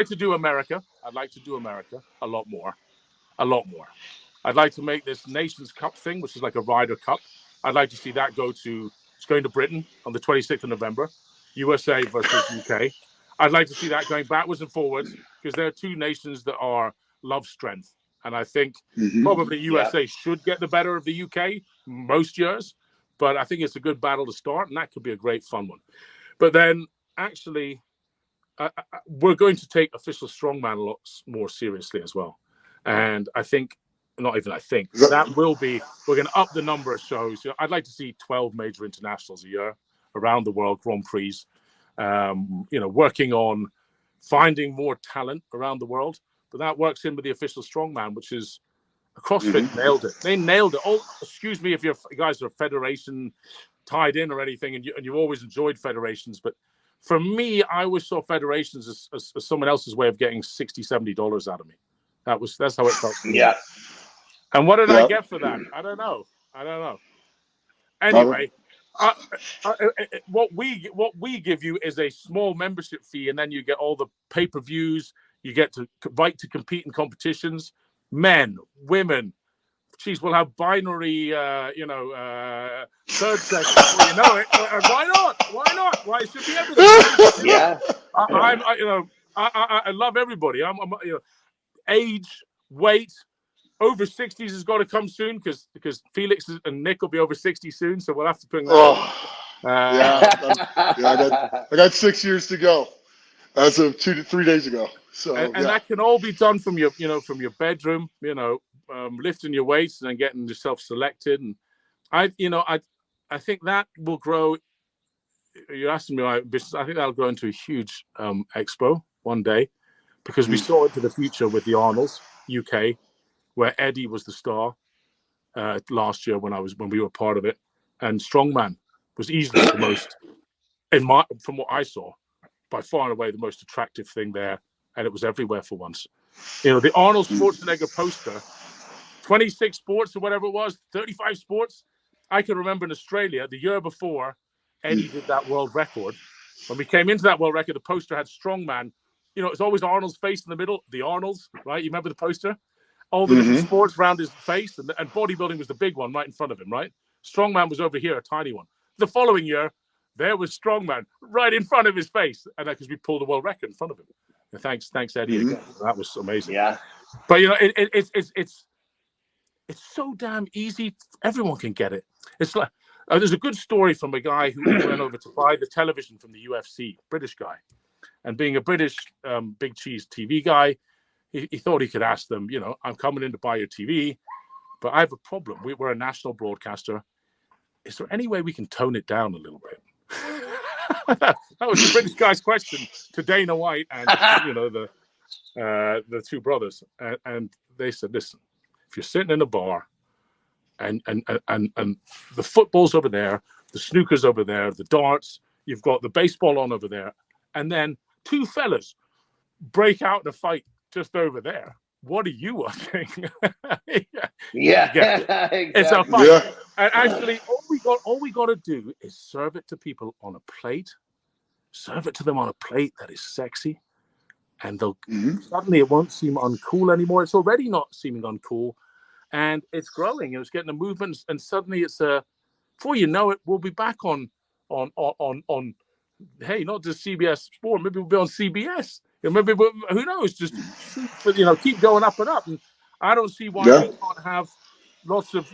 to do America. I'd like to do America a lot more. I'd like to make this Nations Cup thing, which is like a Ryder Cup. I'd like to see that it's going to Britain on the 26th of November, USA versus UK. I'd like to see that going backwards and forwards because there are two nations that love strength. And I think probably USA should get the better of the UK most years. But I think it's a good battle to start, and that could be a great fun one. But then actually, we're going to take official strongman a lot more seriously as well. And I think, we're going to up the number of shows. I'd like to see 12 major internationals a year around the world, Grand Prix, working on finding more talent around the world, but that works in with the official strongman, which is CrossFit nailed it. They nailed it. Oh, excuse me if you guys are federation tied in or anything, and you've always enjoyed federations, but for me, I always saw federations as someone else's way of getting $60-$70 out of me. That's how it felt. Yeah. And what did I get for that? I don't know. Anyway, what we give you is a small membership fee, and then you get all the pay-per-views. You get to right to compete in competitions. Men, women. Geez, we'll have binary, third sex before you know it. Why not? Why not? Why it should be everything? Yeah. I love everybody. I'm age, weight, over 60s has got to come soon because Felix and Nick will be over 60 soon, so we'll have to bring that. I got 6 years to go, as of 2 to 3 days ago. So and that can all be done from your bedroom, lifting your weights and then getting yourself selected. And I think that will grow. You're asking me my business. I think that'll grow into a huge expo one day, because we saw into the future with the Arnolds UK, where Eddie was the star last year when we were part of it, and Strongman was easily the most, from what I saw, by far and away the most attractive thing there, and it was everywhere for once. The Arnold Schwarzenegger poster, 26 sports or whatever it was, 35 sports. I can remember in Australia the year before Eddie did that world record. When we came into that world record, the poster had Strongman. It's always Arnold's face in the middle, the Arnolds, right? You remember the poster? All the different sports around his face, and bodybuilding was the big one right in front of him, right? Strongman was over here, a tiny one. The following year, there was Strongman right in front of his face, and because we pulled a world record in front of him. And thanks, Eddie. Again. That was amazing. Yeah. But it's so damn easy. Everyone can get it. It's like there's a good story from a guy who went over to buy the television from the UFC, British guy, and being a British big cheese TV guy, he thought he could ask them, I'm coming in to buy your TV, but I have a problem. We're a national broadcaster. Is there any way we can tone it down a little bit? That was the British guy's question to Dana White and the two brothers, and they said, listen, if you're sitting in a bar and the football's over there, the snooker's over there, the darts, you've got the baseball on over there, and then two fellas break out in a fight just over there, what are you watching? Exactly. It's a fight. Yeah. And actually, all we got to do is serve it to people on a plate. Serve it to them on a plate that is sexy, and they'll suddenly it won't seem uncool anymore. It's already not seeming uncool, and it's growing. It's getting a movement, and suddenly it's before you know it, we'll be back on. Hey, not just CBS Sport. Maybe we'll be on CBS. Maybe who knows? Just keep going up and up. And I don't see why we can't have lots of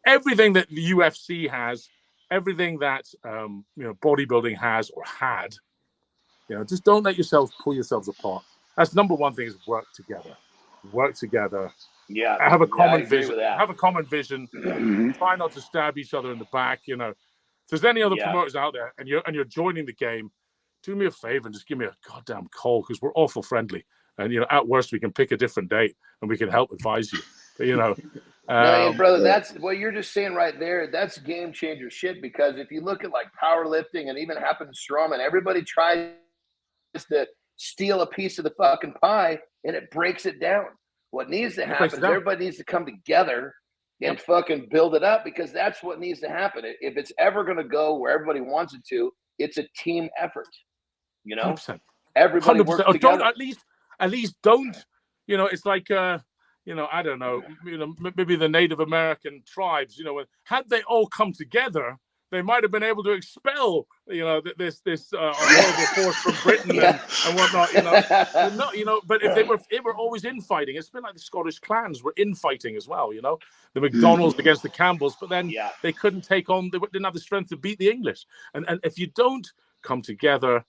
everything that the UFC has, everything that bodybuilding has or had. Just don't let yourselves pull yourselves apart. That's number one thing: is work together. Work together. Yeah. Have a common vision. Have a common vision. Try not to stab each other in the back. If there's any other promoters out there and you're joining the game, do me a favor and just give me a goddamn call, because we're awful friendly. And at worst we can pick a different date and we can help advise you. But, no, brother, that's what you're just saying right there. That's game changer shit. Because if you look at like powerlifting and even happened to Strongman, everybody tries to steal a piece of the fucking pie and it breaks it down. What needs to happen is everybody needs to come together and fucking build it up, because that's what needs to happen. If it's ever going to go where everybody wants it to, it's a team effort. 100%. Everybody 100%. Works together. At least don't. It's like I don't know. Maybe the Native American tribes. Had they all come together, they might have been able to expel this horrible force from Britain and whatnot. But if they were always infighting. It's been like the Scottish clans were infighting as well. The McDonalds against the Campbells, but then they couldn't take on. They didn't have the strength to beat the English. And if you don't come together,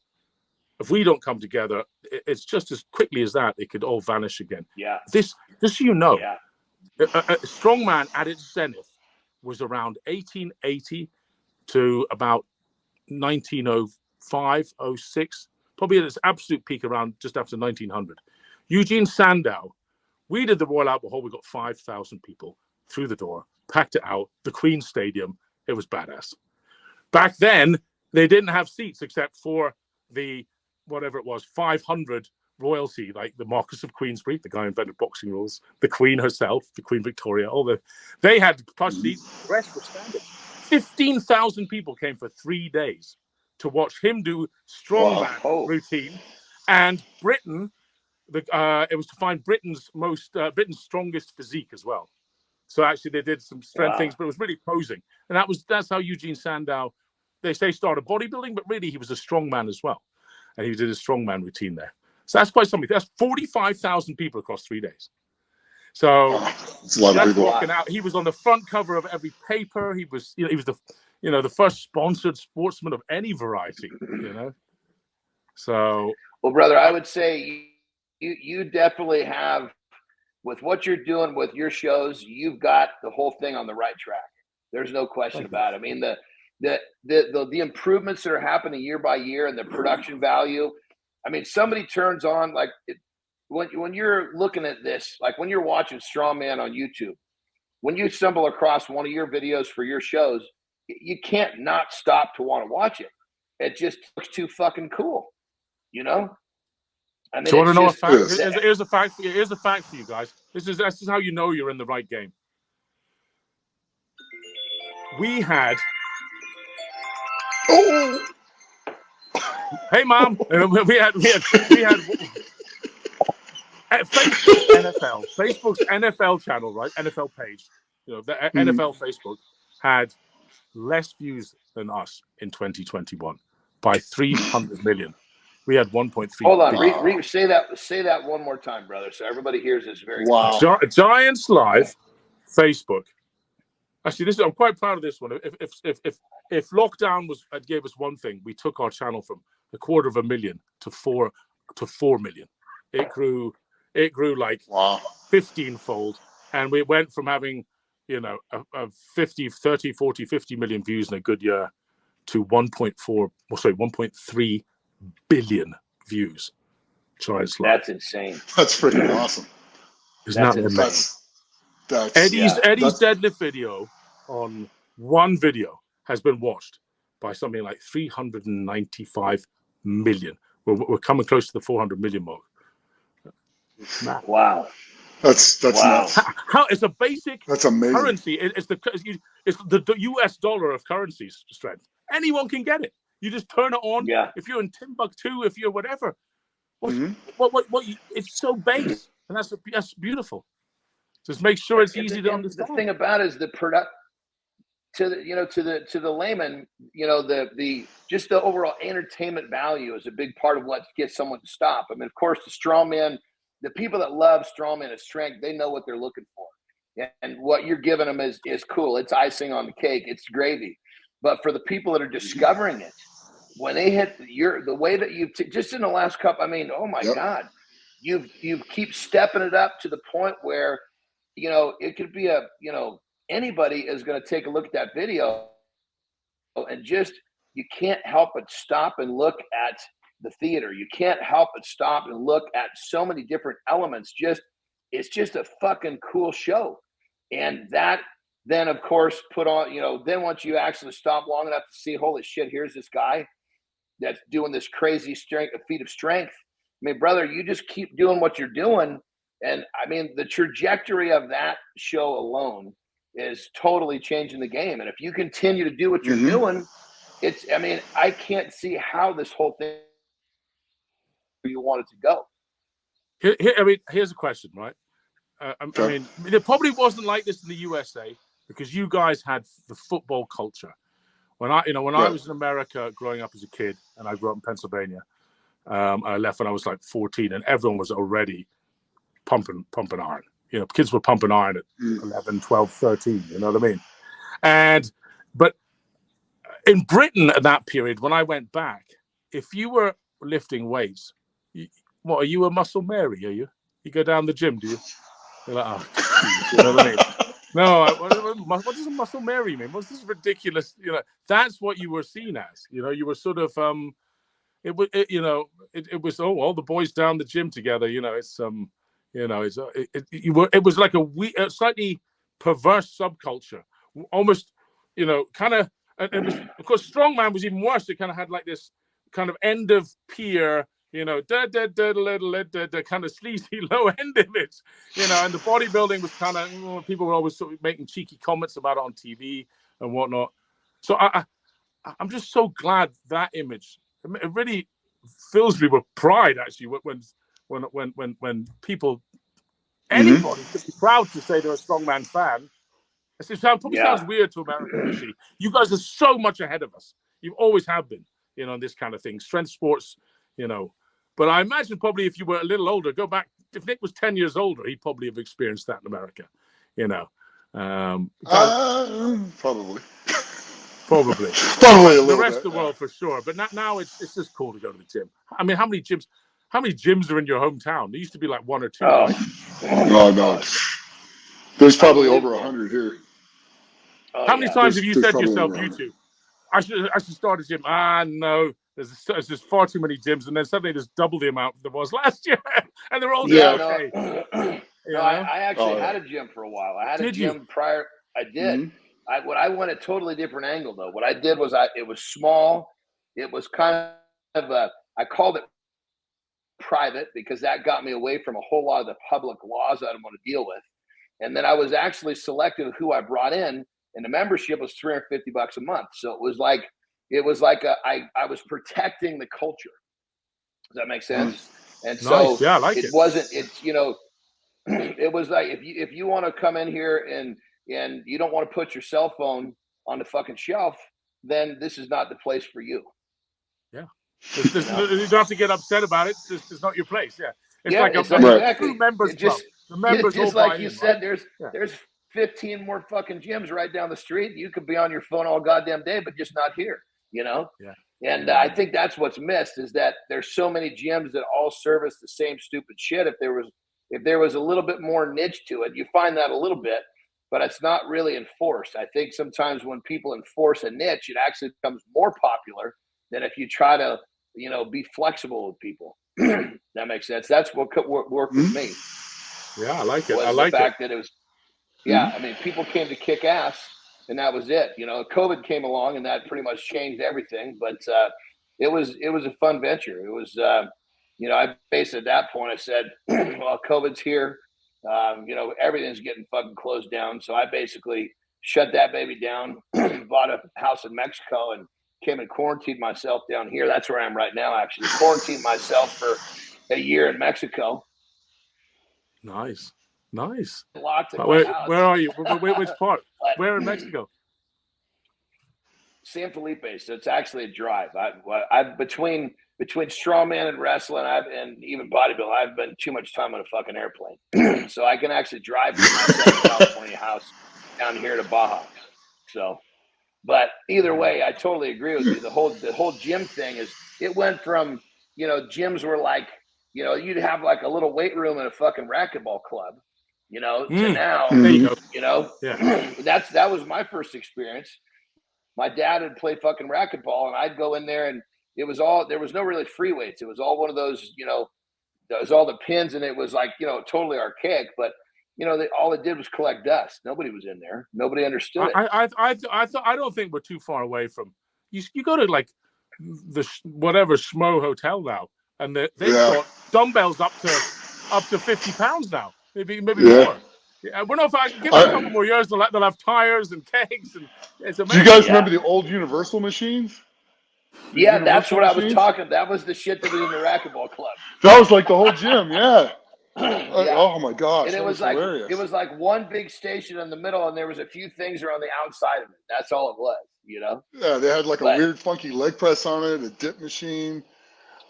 if we don't come together, it's just as quickly as that. It could all vanish again. Yeah. Just so you know, Strongman at its zenith was around 1880 to about 1905, 06. probably at its absolute peak around just after 1900. Eugene Sandow, we did the Royal Albert Hall. We got 5,000 people through the door, packed it out, the Queen Stadium. It was badass. Back then, they didn't have seats except for the, whatever it was, 500 royalty, like the Marquis of Queensberry, the guy who invented boxing rules, the Queen herself, the Queen Victoria, they had plush seats, the rest were standing. 15,000 people came for 3 days to watch him do strongman routine. And Britain, it was to find Britain's strongest physique as well. So actually they did some strength things, but it was really posing. And that's how Eugene Sandow, they say, started bodybuilding, but really he was a strongman as well. And he did a strongman routine there. So that's quite something. That's 45,000 people across 3 days. So it's a lot of people. Walking out. He was on the front cover of every paper. He was the first sponsored sportsman of any variety. So well, brother, I would say you definitely have, with what you're doing with your shows, you've got the whole thing on the right track. There's no question about it. I mean, the improvements that are happening year by year and the production value. I mean, somebody turns on, like, when you're looking at this, like when you're watching Strongman on YouTube, when you stumble across one of your videos for your shows, you can't not stop to want to watch it. It just looks too fucking cool, I mean, do you want to know a fact? Here's a fact. Here's a fact for you guys. This is how you know you're in the right game. We had. Oh. Hey, Mom. We had Facebook's NFL channel, right? NFL page. The NFL Facebook had less views than us in 2021 by 300 million. We had 1.3. Hold on, say that one more time, brother, so everybody hears this very clearly. Giants Live, Facebook. Actually, I'm quite proud of this one. If lockdown gave us one thing, we took our channel from 250,000 to 4 million. It grew like 15-fold, and we went from having a 50 million views in a good year to 1.3 billion views. Giants Live. That's insane. That's freaking awesome. Isn't that amazing? Eddie's deadlift video on one video has been watched by something like 395 million. We're coming close to the 400 million mark. Wow. That's nuts. How it's a basic That's amazing. currency. It's the US dollar of currencies strength. Anyone can get it. You just turn it on. Yeah. If you're in Timbuktu, if you're whatever, it's so base, and that's beautiful. Just make sure it's easy to understand. The thing about it is the product to the layman, just the overall entertainment value is a big part of what gets someone to stop. I mean, of course, the strongman, the people that love strongman and strength, they know what they're looking for, and what you're giving them is cool. It's icing on the cake. It's gravy. But for the people that are discovering it, when they hit the way that you've just in the last cup, I mean, oh my God, you keep stepping it up to the point where, it could be anybody is going to take a look at that video and you can't help but stop and look at the theater. You can't help but stop and look at so many different elements. It's just a fucking cool show. And that then, of course, put on, then once you actually stop long enough to see, holy shit, here's this guy that's doing this crazy feat of strength. I mean, brother, you just keep doing what you're doing. And I mean, the trajectory of that show alone is totally changing the game. And if you continue to do what you're doing, I can't see how this whole thing you want it to go. Here's a question, right? I mean, it probably wasn't like this in the USA because you guys had the football culture. When I was in America growing up as a kid, and I grew up in Pennsylvania, I left when I was like 14, and everyone was already pumping iron. Kids were pumping iron at 11, 12, 13. You know what I mean? But in Britain at that period, when I went back, if you were lifting weights, are you a muscle Mary? Are you? You go down the gym, do you? You're like, you know what I mean? No, what does a muscle Mary mean? What's this ridiculous? That's what you were seen as. You were sort of, it was, it was all the boys down the gym together. It was like a slightly perverse subculture, almost, kind of. And it was, of course, Strongman was even worse. It kind of had like this kind of end of pier, kind of sleazy low end image, and the bodybuilding was kind of, people were always sort of making cheeky comments about it on TV and whatnot. So I'm just so glad that image, it really fills me with pride, actually, when people, anybody could be proud to say they're a Strongman fan. It probably sounds weird to American actually. You guys are so much ahead of us. You always have been, in this kind of thing. Strength sports, But I imagine probably if you were a little older, go back, if Nick was 10 years older, he'd probably have experienced that in America, Probably. Probably. Probably a little the rest bit, of the world for sure. But now it's just cool to go to the gym. I mean, how many gyms are in your hometown? There used to be like one or two. Oh, right? Oh no. There's probably over 100 here. Oh, how many times have you said to yourself, over you 100. two, I should start a gym? No, there's just far too many gyms, and then suddenly there's double the amount there was last year, and they're all okay. I actually had a gym for a while. I had a gym prior. I did. I went a totally different angle though. What I did was it was small. It was kind of I called it private because that got me away from a whole lot of the public laws I didn't want to deal with. And then I was actually selective of who I brought in, and the membership was $350 a month. So it was like I was protecting the culture. Does that make sense? And so I like it. It wasn't. It's it was like if you want to come in here and you don't want to put your cell phone on the fucking shelf, then this is not the place for you. Yeah. You don't have to get upset about it. It's not your place. Yeah. It's like a true members club. The members just like you said, there's 15 more fucking gyms right down the street. You could be on your phone all goddamn day, but just not here, Yeah. And I think that's what's missed is that there's so many gyms that all service the same stupid shit. If there was a little bit more niche to it, you find that a little bit, but it's not really enforced. I think sometimes when people enforce a niche, it actually becomes more popular than if you try to, be flexible with people. That makes sense. That's what worked with me. Yeah, I like it. I like the fact that it was, I mean, people came to kick ass, and that was it. COVID came along, and that pretty much changed everything. But it was a fun venture. It was, I basically at that point I said, well, COVID's here. Everything's getting fucking closed down. So I basically shut that baby down, bought a house in Mexico, and came and quarantined myself down here. That's where I am right now, actually. Quarantined myself for a year in Mexico. Nice. Locked in where are you? Which part? Where in Mexico? San Felipe. So it's actually a drive. I've between strongman and wrestling, and even bodybuilding, I've been too much time on a fucking airplane. So I can actually drive from my Southern California house down here to Baja. So, but either way, I totally agree with you. The whole gym thing it went from, gyms were like, you'd have like a little weight room in a fucking racquetball club, to now, that was my first experience. My dad would play fucking racquetball, and I'd go in there, and there was no really free weights. It was all one of those, there was all the pins, and it was like, totally archaic, but all it did was collect dust. Nobody was in there. Nobody understood it. I don't think we're too far away from you go to like the whatever schmo hotel now, and they've got dumbbells up to 50 pounds now, maybe more. Yeah, we're not. Give it a couple more years. They'll have tires and kegs, and it's amazing. Do you guys remember the old Universal machines? Yeah, that's what I was talking. That was the shit that was in the racquetball club. That was like the whole gym. Yeah. Oh my gosh! And it was like hilarious. It was like one big station in the middle, and there was a few things around the outside of it. That's all it was, Yeah, they had like a weird, funky leg press on it, a dip machine,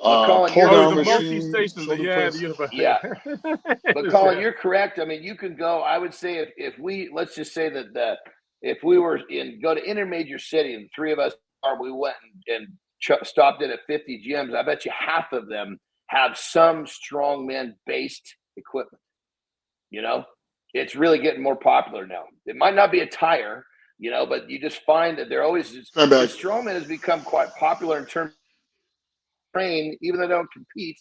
Colin, pull down machine. Multi-station, the universe. Yeah. But Colin, you're correct. I mean, you can go. I would say if we let's just say that if we were go to any major city, and three of us we went and stopped in at 50 gyms, I bet you half of them have some strongman based equipment. It's really getting more popular now. It might not be a tire, but you just find that they're always the strongman has become quite popular in terms train, even though they don't compete,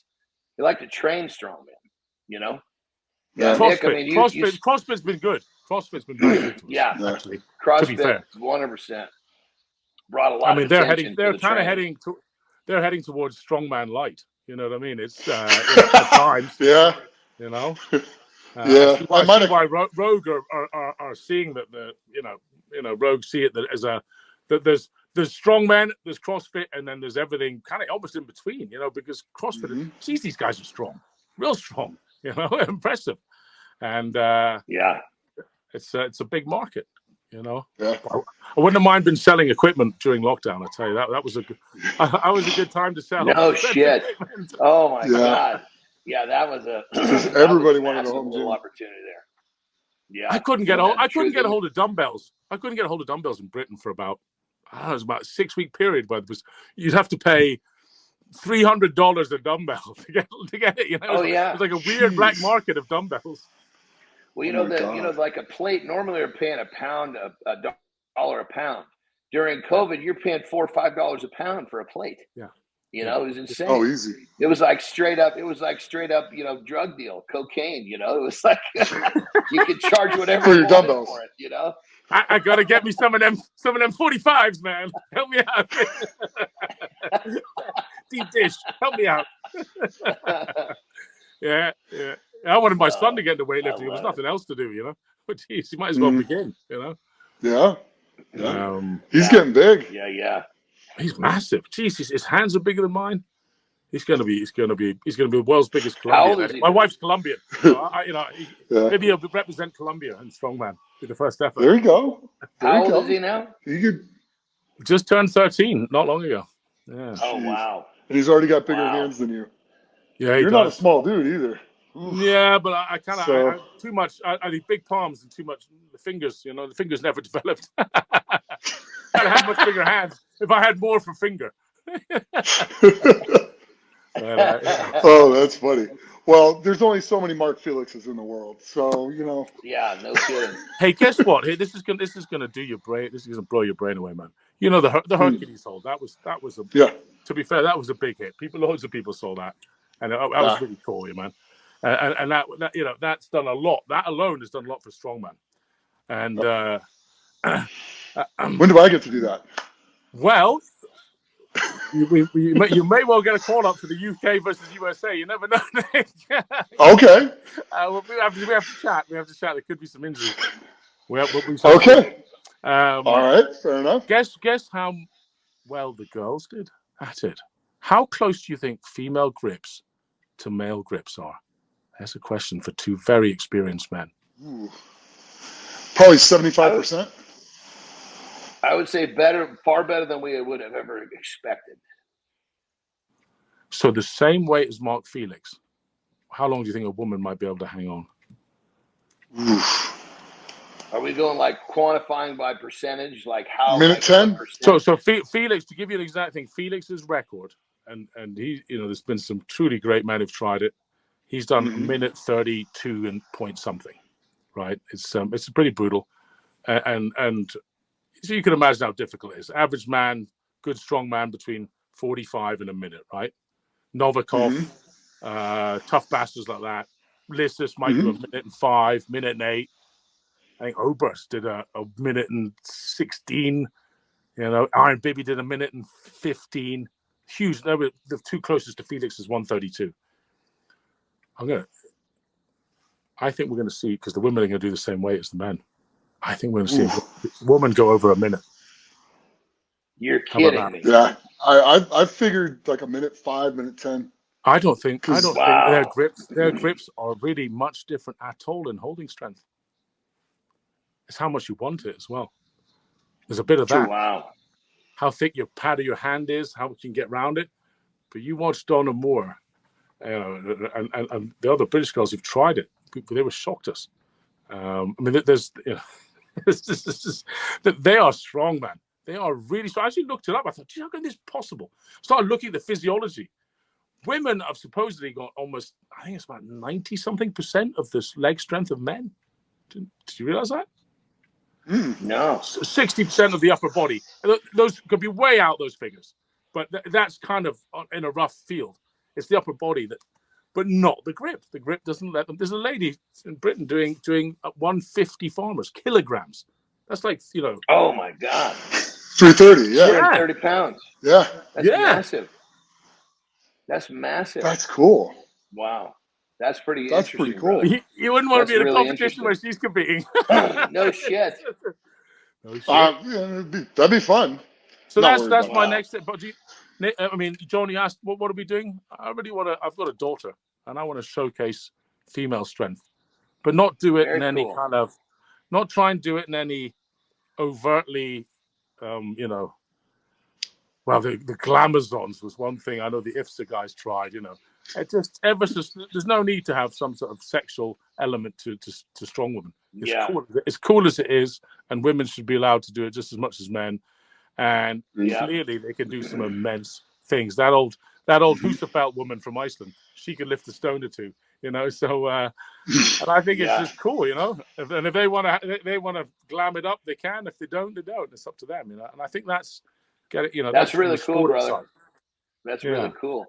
they like to train strongman, you know? Yeah. CrossFit, Nick, I mean, CrossFit's been good. CrossFit's been very good to us, Yeah. actually. CrossFit, to be fair, 100% brought a lot I mean, of attention. they're to the kind of training. they're heading towards strongman light. You know what I mean? It's at times, Yeah. you know. Yeah. I see why Rogue are seeing that Rogue see it that as that there's strongman, there's CrossFit, and then there's everything kind of almost in between, you know, because CrossFit, geez, these guys are strong, real strong, you know, impressive, and Yeah. it's a big market, you know. Yeah. I wouldn't have mind been selling equipment during lockdown. I tell you that was a good time to sell. No shit. Equipment. Oh my God. Yeah, that was everybody wanted a home little gym. opportunity there. Yeah. I couldn't get a hold of dumbbells. I couldn't get a hold of dumbbells in Britain for about it was about a 6-week period, but you'd have to pay $300 a dumbbell to get it. You know, it was like a weird black market of dumbbells. Well, like a plate. Normally, they're paying $1 a pound. During COVID, you're paying $4 or $5 a pound for a plate. Yeah, you know, it was insane. Oh, easy. It was like straight up. You know, drug deal, cocaine. You know, it was like you could charge whatever for your dumbbells for it. You know, I gotta get me some of them 45s, man. Help me out. Deep dish, help me out. Yeah. I wanted my son to get into weightlifting. There was nothing else to do, you know. But geez, you might as well begin, you know. Yeah. He's getting big. Yeah. He's massive. Jeez, his hands are bigger than mine. He's gonna be the world's biggest Colombian. How old is he? My wife's Colombian. So maybe he'll represent Colombia in strongman. Be the first effort. There you go. How old is he now? He could just turned 13 not long ago. Yeah. Oh wow. And he's already got bigger hands than you. Yeah, you're not a small dude either. Oof. Yeah, but I kind of I too much. I need big palms and too much the fingers. You know, the fingers never developed. I'd have much bigger hands if I had more for finger. Oh, that's funny. Well, there's only so many Mark Felixes in the world, so you know. Yeah, no kidding. Hey, guess what? Hey, this is gonna do your brain. This is gonna blow your brain away, man. You know the Hercules hold. That was a. Yeah. To be fair, that was a big hit. Loads of people saw that, and that was really cool, man. And that you know that's done a lot. That alone has done a lot for strongman. And when do I get to do that? Well, you may well get a call up to the UK versus USA. You never know. Okay. We have to chat. We have to chat. There could be some injuries. Okay. All right. Fair enough. Guess how well the girls did at it. How close do you think female grips to male grips are? That's a question for two very experienced men. Ooh. Probably 75%. I would say far better than we would have ever expected. So the same weight as Mark Felix. How long do you think a woman might be able to hang on? Oof. Are we going like quantifying by percentage? Like how? Minute 10? So Felix, to give you an exact thing, Felix's record, and he, you know, there's been some truly great men who've tried it. He's done a minute 32 and point something, right? It's pretty brutal, and so you can imagine how difficult it is. Average man, good strong man, between 45 and a minute, right? Novikov, tough bastards like that. Lissus might do a minute and 5, minute and 8. I think Oberst did a minute and 16. You know, Iron Bibi did a minute and 15. Huge. The two closest to Felix is 132. I think we're going to see, because the women are going to do the same weight as the men. I think we're going to see a woman go over a minute. You're kidding me. Yeah, I figured like a minute 5, minute 10. I don't think their grips are really much different at all in holding strength. It's how much you want it as well. There's a bit of that. Wow. How thick your pad of your hand is, how you can get around it. But you watch Donna Moore, and the other British girls who've tried it, they were shocked us. I mean, there's, you know, they are strong, man. They are really strong. I actually looked it up. I thought, how can this be possible? Started looking at the physiology. Women have supposedly got almost, I think it's about 90-something% of this leg strength of men. Did you realize that? No. 60% of the upper body. Those could be way out, those figures. but that's kind of in a rough field. It's the upper body but not the grip. The grip doesn't let them. There's a lady in Britain doing 150 farmers kilograms. That's like, Oh my God. 330. Yeah. 330 pounds. Yeah. That's massive. That's massive. That's cool. Wow. That's pretty That's interesting. pretty cool. You wouldn't want to be in a really competition where she's competing. No shit. No shit. Yeah, that'd be fun. So Not that's worried my about next step. But Johnny asked, what are we doing? I really want to. I've got a daughter, and I want to showcase female strength, but not do it Very in any cool. kind of, not try and do it in any overtly, well, the Glamazons was one thing. I know the IFSA guys tried. It just there's no need to have some sort of sexual element to strong women. It's cool as it is, and women should be allowed to do it just as much as men. And clearly, they can do some immense things. That old Husafeld woman from Iceland, she could lift a stone or two. So and I think it's just cool. And if they want to glam it up, they can. If they don't, they don't. It's up to them. And I think that's that's really cool, brother. Side. That's really cool.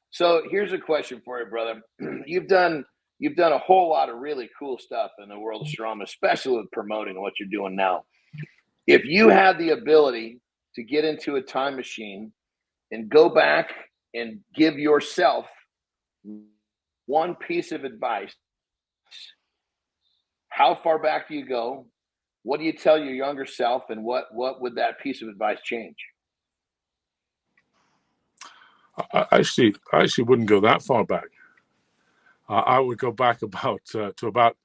So here's a question for you, brother. You've done a whole lot of really cool stuff in the world of strongman, especially with promoting what you're doing now. If you had the ability to get into a time machine and go back and give yourself one piece of advice, how far back do you go? What do you tell your younger self, and what would that piece of advice change? I actually wouldn't go that far back. I would go back to about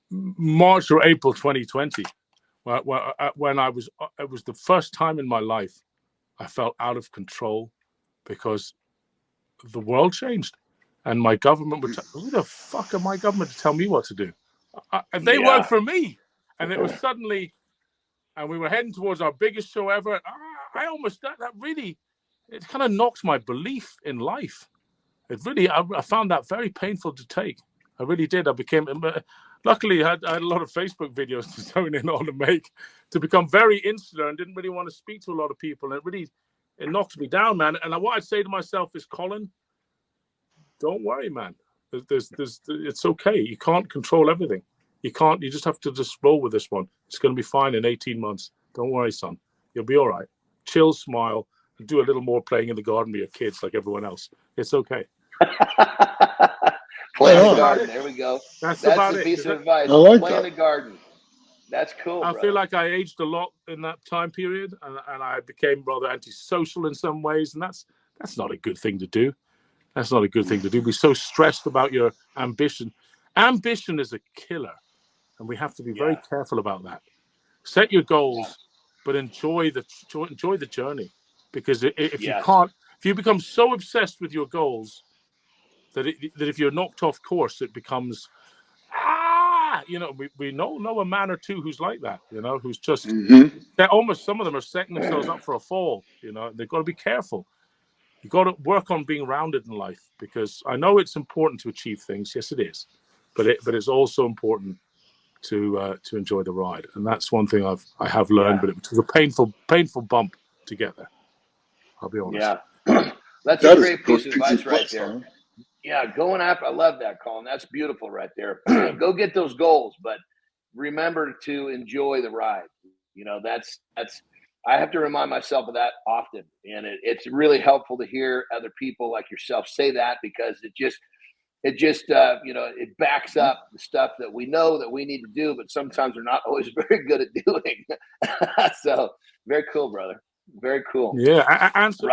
March or April 2020, when it was the first time in my life I felt out of control because the world changed, and my government would. Who the fuck are my government to tell me what to do? They work for me, and it was suddenly, and we were heading towards our biggest show ever. And I almost that really. It kind of knocked my belief in life. It really, I found that very painful to take. I really did. Luckily, I had a lot of Facebook videos to zone in on to make, to become very insular and didn't really want to speak to a lot of people. And it knocked me down, man. And what I'd say to myself is, Colin, don't worry, man. It's okay. You can't control everything. You just have to just roll with this one. It's going to be fine in 18 months. Don't worry, son. You'll be all right. Chill, smile. Do a little more playing in the garden with your kids like everyone else. It's okay. Play in the garden. There we go. That's about a it. piece of advice. Like Play in the garden. That's cool. I feel like I aged a lot in that time period, and I became rather antisocial in some ways, and that's not a good thing to do. That's not a good thing to do. Be so stressed about your ambition. Ambition is a killer, and we have to be very careful about that. Set your goals, but enjoy the journey. Because if you become so obsessed with your goals that if you're knocked off course, it becomes we know a man or two who's like that, who's just almost, some of them are setting themselves up for a fall. They've got to be careful. You've got to work on being rounded in life, because I know it's important to achieve things. Yes, it is, but it's also important to enjoy the ride, and that's one thing I have learned. But it was a painful bump to get there. I'll be honest. Yeah, that's a great piece of advice right there. Huh? Yeah, going after. I love that, Colin. That's beautiful right there. Go get those goals, but remember to enjoy the ride. That's. I have to remind myself of that often, and it's really helpful to hear other people like yourself say that, because it just it backs up the stuff that we know that we need to do, but sometimes we're not always very good at doing. So very cool, brother. Very cool. Yeah, answer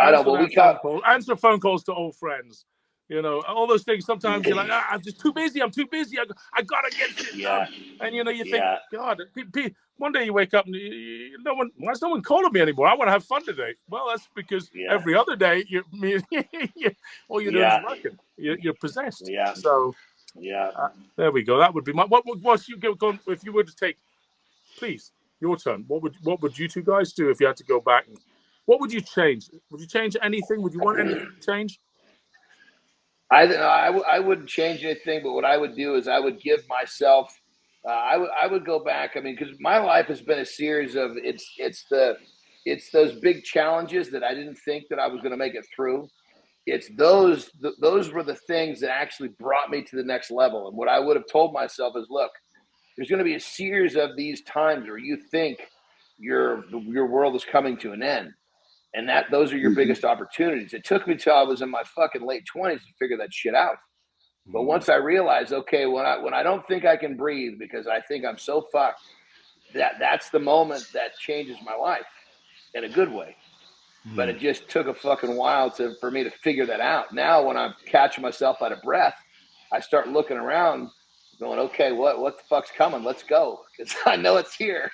phone calls to old friends. All those things. Sometimes you're like, I'm just too busy. I'm too busy. I gotta get shit done. And you think, God, one day you wake up and why is no one calling me anymore? I want to have fun today. Well, that's because every other day all you're doing is working. You're possessed. Yeah. So there we go. That would be my. What's you going if you were to take? Please, your turn. What would you two guys do if you had to go back? What would you change? Would you change anything? Would you want anything to change? I wouldn't change anything, but what I would do is I would give myself. I would go back. I mean, because my life has been a series of it's the it's those big challenges that I didn't think that I was going to make it through. It's those were the things that actually brought me to the next level. And what I would have told myself is, look, there's going to be a series of these times where you think your world is coming to an end, and that those are your biggest opportunities. It took me till I was in my fucking late 20s to figure that shit out. But once I realized, okay, when I don't think I can breathe because I think I'm so fucked, that's the moment that changes my life in a good way. But it just took a fucking while for me to figure that out. Now, when I'm catching myself out of breath, I start looking around, going, okay, what the fuck's coming? Let's go, because I know it's here.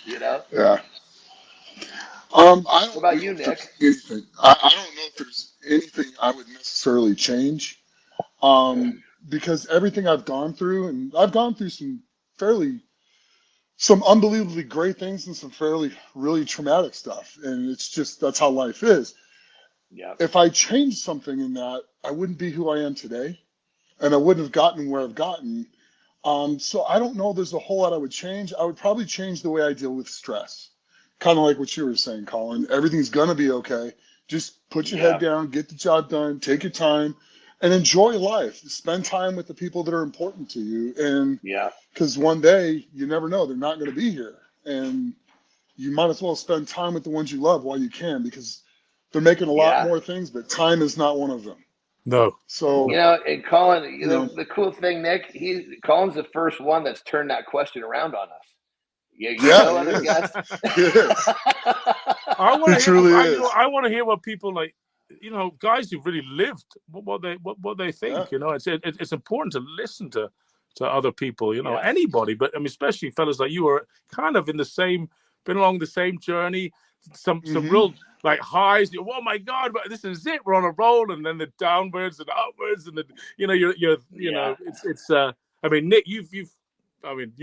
You know? Yeah. What about you, Nick? I don't know if there's anything I would necessarily change, because everything I've gone through, and I've gone through some unbelievably great things and some really traumatic stuff, and it's just that's how life is. Yeah. If I changed something in that, I wouldn't be who I am today, and I wouldn't have gotten where I've gotten. So I don't know. There's a whole lot I would change. I would probably change the way I deal with stress. Kind of like what you were saying, Colin. Everything's going to be okay. Just put your head down, get the job done, take your time, and enjoy life. Spend time with the people that are important to you. And because one day, you never know, they're not going to be here. And you might as well spend time with the ones you love while you can, because they're making a lot more things, but time is not one of them. No. So, and Colin, the cool thing, Nick, Colin's the first one that's turned that question around on us. Other guests. I want to hear what people like, guys who've really lived what they think. It's important to listen to other people. Anybody, but I mean, especially fellas like you are kind of been along the same journey. Some real like highs. Oh my God, but this is it. We're on a roll, and then the downwards and upwards, and it's. I mean, Nick, you've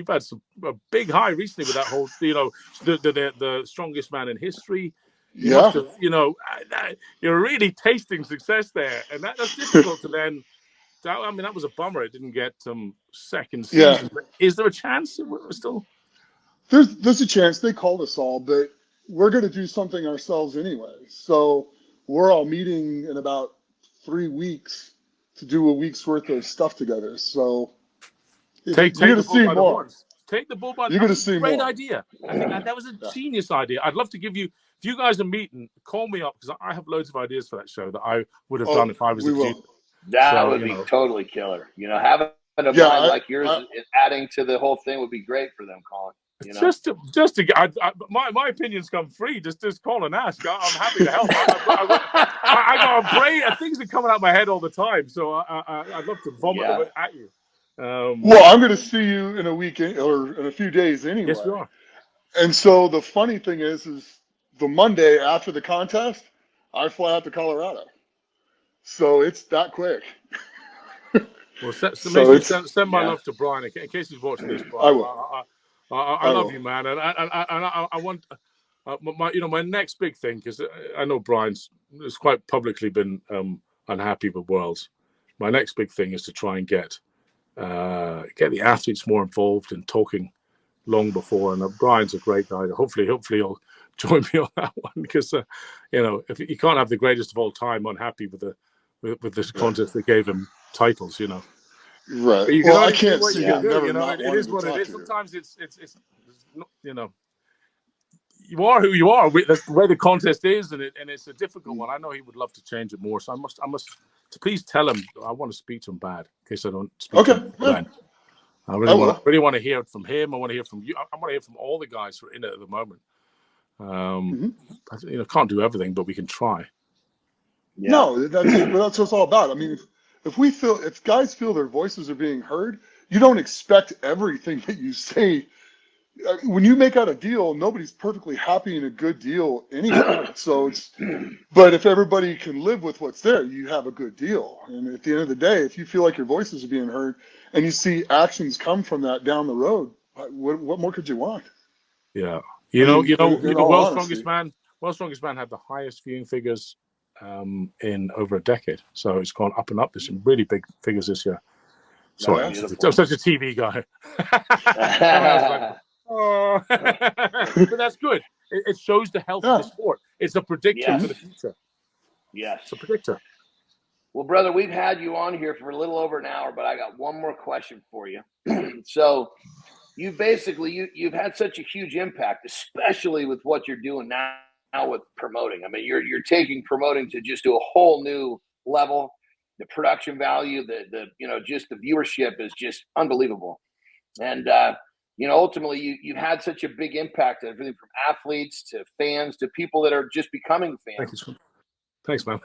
had a big high recently with that whole, the strongest man in history. Must have, you're really tasting success there, and that's difficult to then. I mean, that was a bummer. It didn't get second season. But is there a chance we're still? There's a chance. They called us all, but we're going to do something ourselves anyway. So we're all meeting in about 3 weeks to do a week's worth of stuff together. So. Take the bull by the horns. Take the bull by the horns. Great idea. I think that was a genius idea. I'd love to give you, if you guys are meeting, call me up, because I have loads of ideas for that show that I would have done if I was a producer. That would be totally killer. Having a mind like yours adding to the whole thing would be great for them, Colin. My opinions come free. Just call and ask. I'm happy to help. I got a brain. Things are coming out of my head all the time, so I'd love to vomit at you. Well, I'm going to see you in a week or in a few days anyway. Yes, we are. And so the funny thing is the Monday after the contest, I fly out to Colorado. So it's that quick. Well, send my love to Brian in case he's watching this. Brian. I will. I love you, man, and I want my next big thing, because I know Brian's has quite publicly been unhappy with Worlds. My next big thing is to try and get the athletes more involved in talking long before. And Brian's a great guy. Hopefully he'll join me on that one, because if you can't have the greatest of all time unhappy with this contest that gave him titles, Right. Well, I can't see him never not it is what it is. to you. Sometimes it's you are who you are. That's the way the contest is, and it's a difficult one. I know he would love to change it more, so I must. Please tell him I want to speak to him bad, in case I don't speak to him. Then. I really want to hear it from him. I want to hear from you. I want to hear from all the guys who are in it at the moment. Can't do everything, but we can try. Yeah. No, that's what it's all about. I mean, if guys feel their voices are being heard, you don't expect everything that you say. When you make out a deal, nobody's perfectly happy in a good deal anyway. But if everybody can live with what's there, you have a good deal. And at the end of the day, if you feel like your voices are being heard and you see actions come from that down the road, what more could you want? Yeah. World's Strongest Man had the highest viewing figures in over a decade. So it's gone up and up. There's some really big figures this year. Sorry, I'm such a TV guy. Oh. But that's good. It shows the health of the sport. It's a predictor for the future. Yes. It's a predictor. Well, brother, we've had you on here for a little over an hour, but I got one more question for you. So you've had such a huge impact, especially with what you're doing now with promoting. I mean, you're taking promoting to just to a whole new level. The production value, the just the viewership is just unbelievable. And ultimately you've had such a big impact on everything from athletes to fans to people that are just becoming fans. Thanks, man.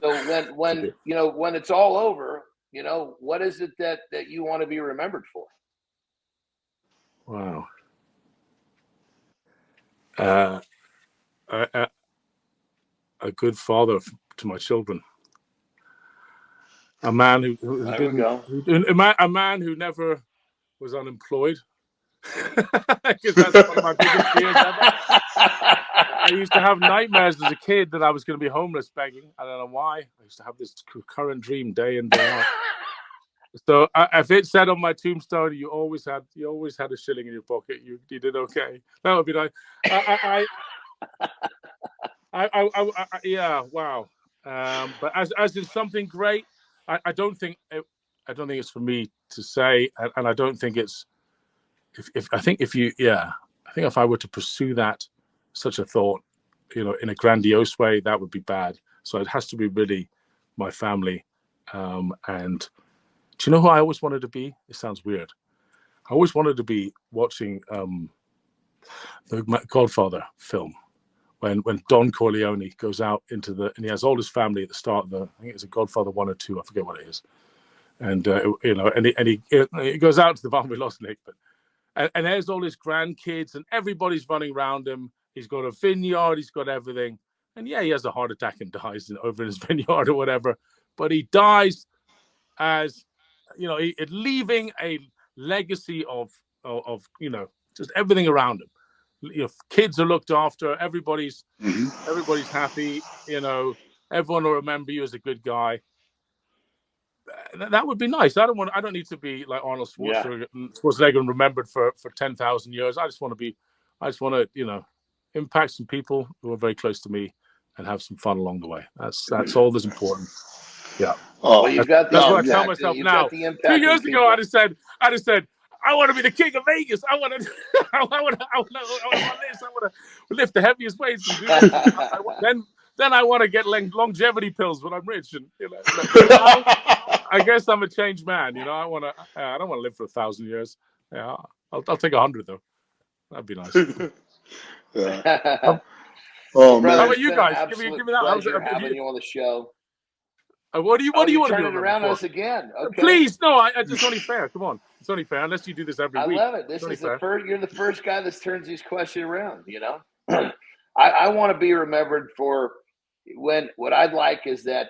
So when it's all over, what is it that you want to be remembered for? Wow. A good father to my children. A man who a man who never was unemployed. Because that's one of my biggest fears ever. I used to have nightmares as a kid that I was going to be homeless begging. I don't know why. I used to have this recurrent dream day in, day out. So if it said on my tombstone, you always had a shilling in your pocket, you did okay. That would be nice. Yeah, wow. But as in something great, I don't think it's for me to say, and I don't think it's. I think if I were to pursue such a thought, in a grandiose way, that would be bad. So it has to be really my family. And do you know who I always wanted to be? It sounds weird. I always wanted to be watching the Godfather film when Don Corleone goes out and he has all his family at the start of I think it's a Godfather 1 or 2, I forget what it is. And he goes out to the barn. We lost Nick, but. And there's all his grandkids, and everybody's running around him. He's got a vineyard, he's got everything. And he has a heart attack and dies over in his vineyard or whatever. But he dies as, leaving a legacy of just everything around him. Kids are looked after, everybody's happy, everyone will remember you as a good guy. That would be nice. I don't need to be like Arnold Schwarzenegger and remembered for 10,000 years. I just want to impact some people who are very close to me and have some fun along the way. That's all that's important. Yeah. Well, that's what I tell myself now. 2 years ago, I just said, I want to be the king of Vegas. I want to, I want to lift the heaviest weights. And do this. Then I want to get longevity pills when I'm rich, and I guess I'm a changed man. I don't want to live for 1,000 years. Yeah, I'll take 100 though. That'd be nice. Yeah. How about you guys? Give me that. Pleasure having you on the show. What do you want to turn do? It around on us again. Okay. Please, no. It's only fair. Come on, it's only fair. Unless you do this every week. I love it. This is the first. You're the first guy that turns these questions around. I want to be remembered for what I'd like is that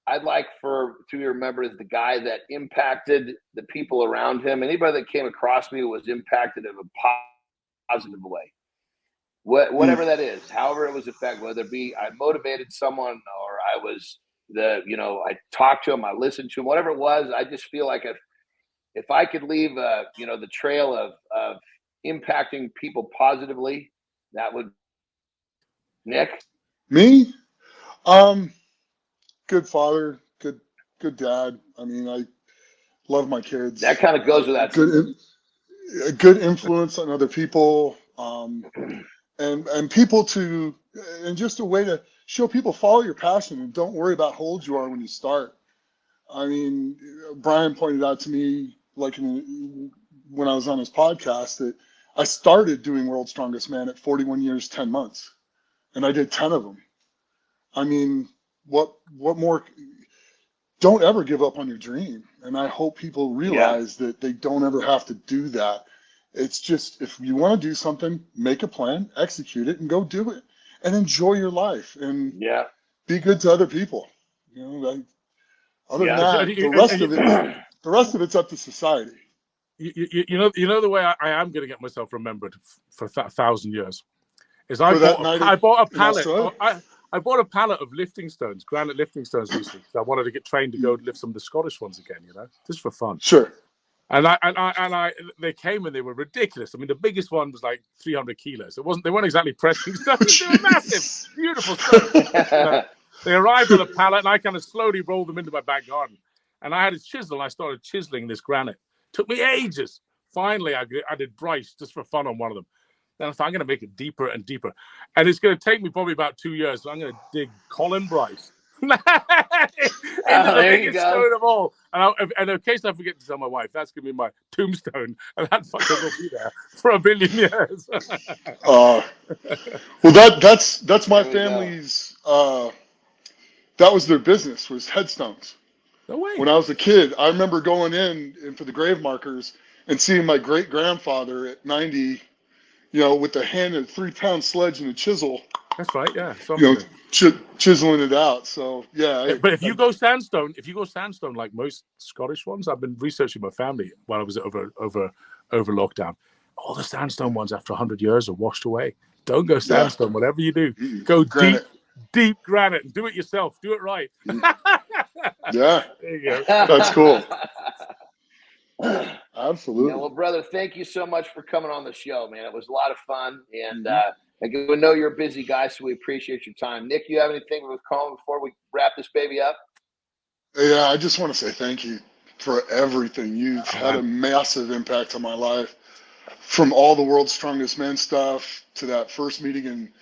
I'd like to be remembered as the guy that impacted the people around him. Anybody that came across me was impacted in a positive way. Whatever that is, however it was affected, whether it be I motivated someone or I was I talked to him, I listened to him, whatever it was. I just feel like if I could leave the trail of impacting people positively, that would. Nick? Me? Good father, good dad. I mean, I love my kids. That kind of goes with that. Good influence on other people, and people and just a way to show people follow your passion and don't worry about how old you are when you start. I mean, Brian pointed out to me, like when I was on his podcast, that I started doing World's Strongest Man at 41 years, 10 months, and I did 10 of them. I mean, what more? Don't ever give up on your dream. And I hope people realize that they don't ever have to do that. It's just, if you want to do something, make a plan, execute it, and go do it, and enjoy your life, and be good to other people. Other than that, the rest of it's up to society. You know the way I am going to get myself remembered for 1,000 years is I bought a pallet. I bought a pallet of lifting stones, granite lifting stones recently, because I wanted to get trained to go lift some of the Scottish ones again, just for fun. Sure. They came and they were ridiculous. I mean, the biggest one was like 300 kilos. They weren't exactly pressing stuff. They were massive, beautiful stuff. They arrived on a pallet, and I kind of slowly rolled them into my back garden. And I had a chisel, and I started chiseling this granite. Took me ages. Finally, I did Bryce just for fun on one of them. Then I thought, I'm going to make it deeper and deeper. And it's going to take me probably about 2 years. So I'm going to dig Colin Bryce into the biggest stone of all. And in case I forget to tell my wife, that's going to be my tombstone. And that fucker will be there for 1 billion years. Well, that's my family's... that was their business, was headstones. No way. When I was a kid, I remember going in for the grave markers and seeing my great-grandfather at 90, with the hand and a 3-pound sledge and a chisel. That's right, yeah. Chiseling it out. So, yeah. But if you go sandstone like most Scottish ones, I've been researching my family while I was over lockdown. All the sandstone ones after 100 years are washed away. Don't go sandstone, whatever you do. Go deep granite and do it yourself. Do it right. Yeah. There you go. That's cool. Absolutely. Well, brother, thank you so much for coming on the show, man. It was a lot of fun. And we know you're a busy guy, so we appreciate your time. Nick, you have anything with Colin before we wrap this baby up? Yeah, I just want to say thank you for everything. You've had a massive impact on my life. From all the World's Strongest Men stuff to that first meeting in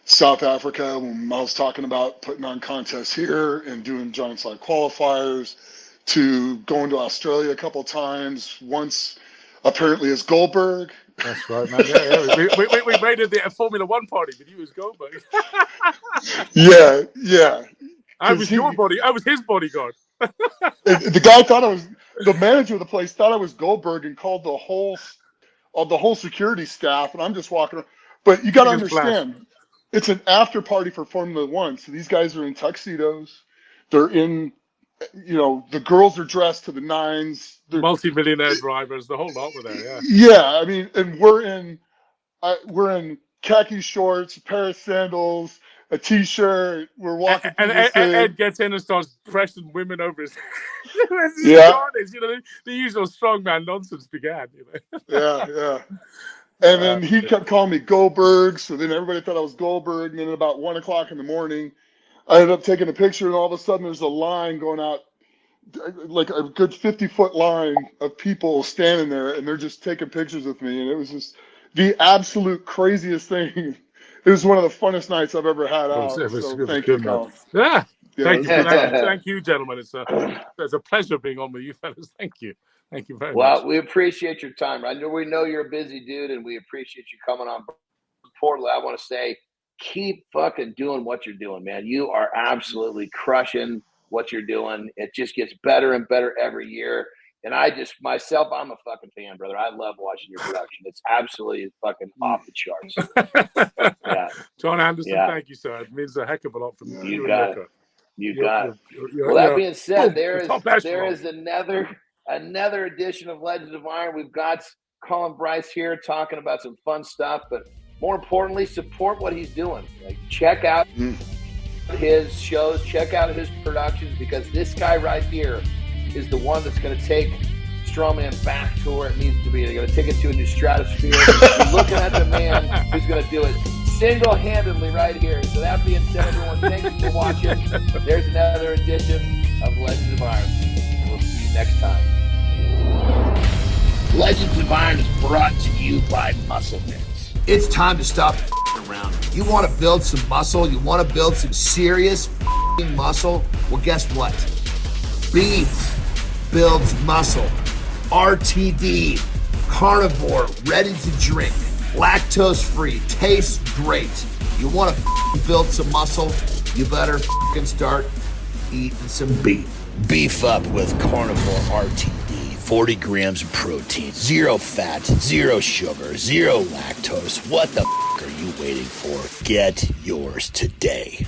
South Africa when I was talking about putting on contests here and doing giant slide qualifiers, to going to Australia a couple of times, once apparently as Goldberg. That's right, man. Yeah. We raided the Formula One party with you as Goldberg. Yeah. I was your body. I was his bodyguard. The guy the manager of the place thought I was Goldberg and called the whole security staff, and I'm just walking around. But you got to understand, it's an after party for Formula One. So these guys are in tuxedos. They're in, the girls are dressed to the nines. They're multi-millionaire drivers. The whole lot were there. Yeah. Yeah, I mean, and we're in khaki shorts, a pair of sandals, a t-shirt. We're walking. And Ed gets in and starts pressing women over his. The usual strongman nonsense began. Yeah. And then he kept calling me Goldberg, so then everybody thought I was Goldberg. And then about 1:00 in the morning, I ended up taking a picture, and all of a sudden there's a line going out, like a good 50-foot line of people standing there, and they're just taking pictures with me. And it was just the absolute craziest thing. It was one of the funnest nights I've ever had out. So thank you, Colin. Yeah. Thank you, gentlemen. It's a pleasure being on with you fellas. Thank you. Thank you very much. Well, we appreciate your time. We know you're a busy dude, and we appreciate you coming on. Importantly, I want to say, keep fucking doing what you're doing, man. You are absolutely crushing what you're doing. It just gets better and better every year. And I'm a fucking fan, brother. I love watching your production. It's absolutely fucking off the charts. Yeah. Jon Andersen, thank you, sir. It means a heck of a lot from you. You got it. Well, that being said, there is another edition of Legends of Iron. We've got Colin Bryce here talking about some fun stuff, but more importantly, support what he's doing. Like, check out his shows, check out his productions, because this guy right here is the one that's going to take Strongman back to where it needs to be. They're going to take it to a new stratosphere. You're looking at the man who's going to do it single-handedly right here. So that being said, everyone, thank you for watching. There's another edition of Legends of Iron. We'll see you next time. Legends of Iron is brought to you by Muscle Mix. It's time to stop around. You want to build some muscle? You want to build some serious muscle? Well, guess what? Beef builds muscle. RTD, carnivore, ready to drink, lactose free, tastes great. You want to build some muscle? You better start eating some beef. Beef up with carnivore RTD. 40 grams of protein, 0 fat, 0 sugar, 0 lactose. What the are you waiting for? Get yours today.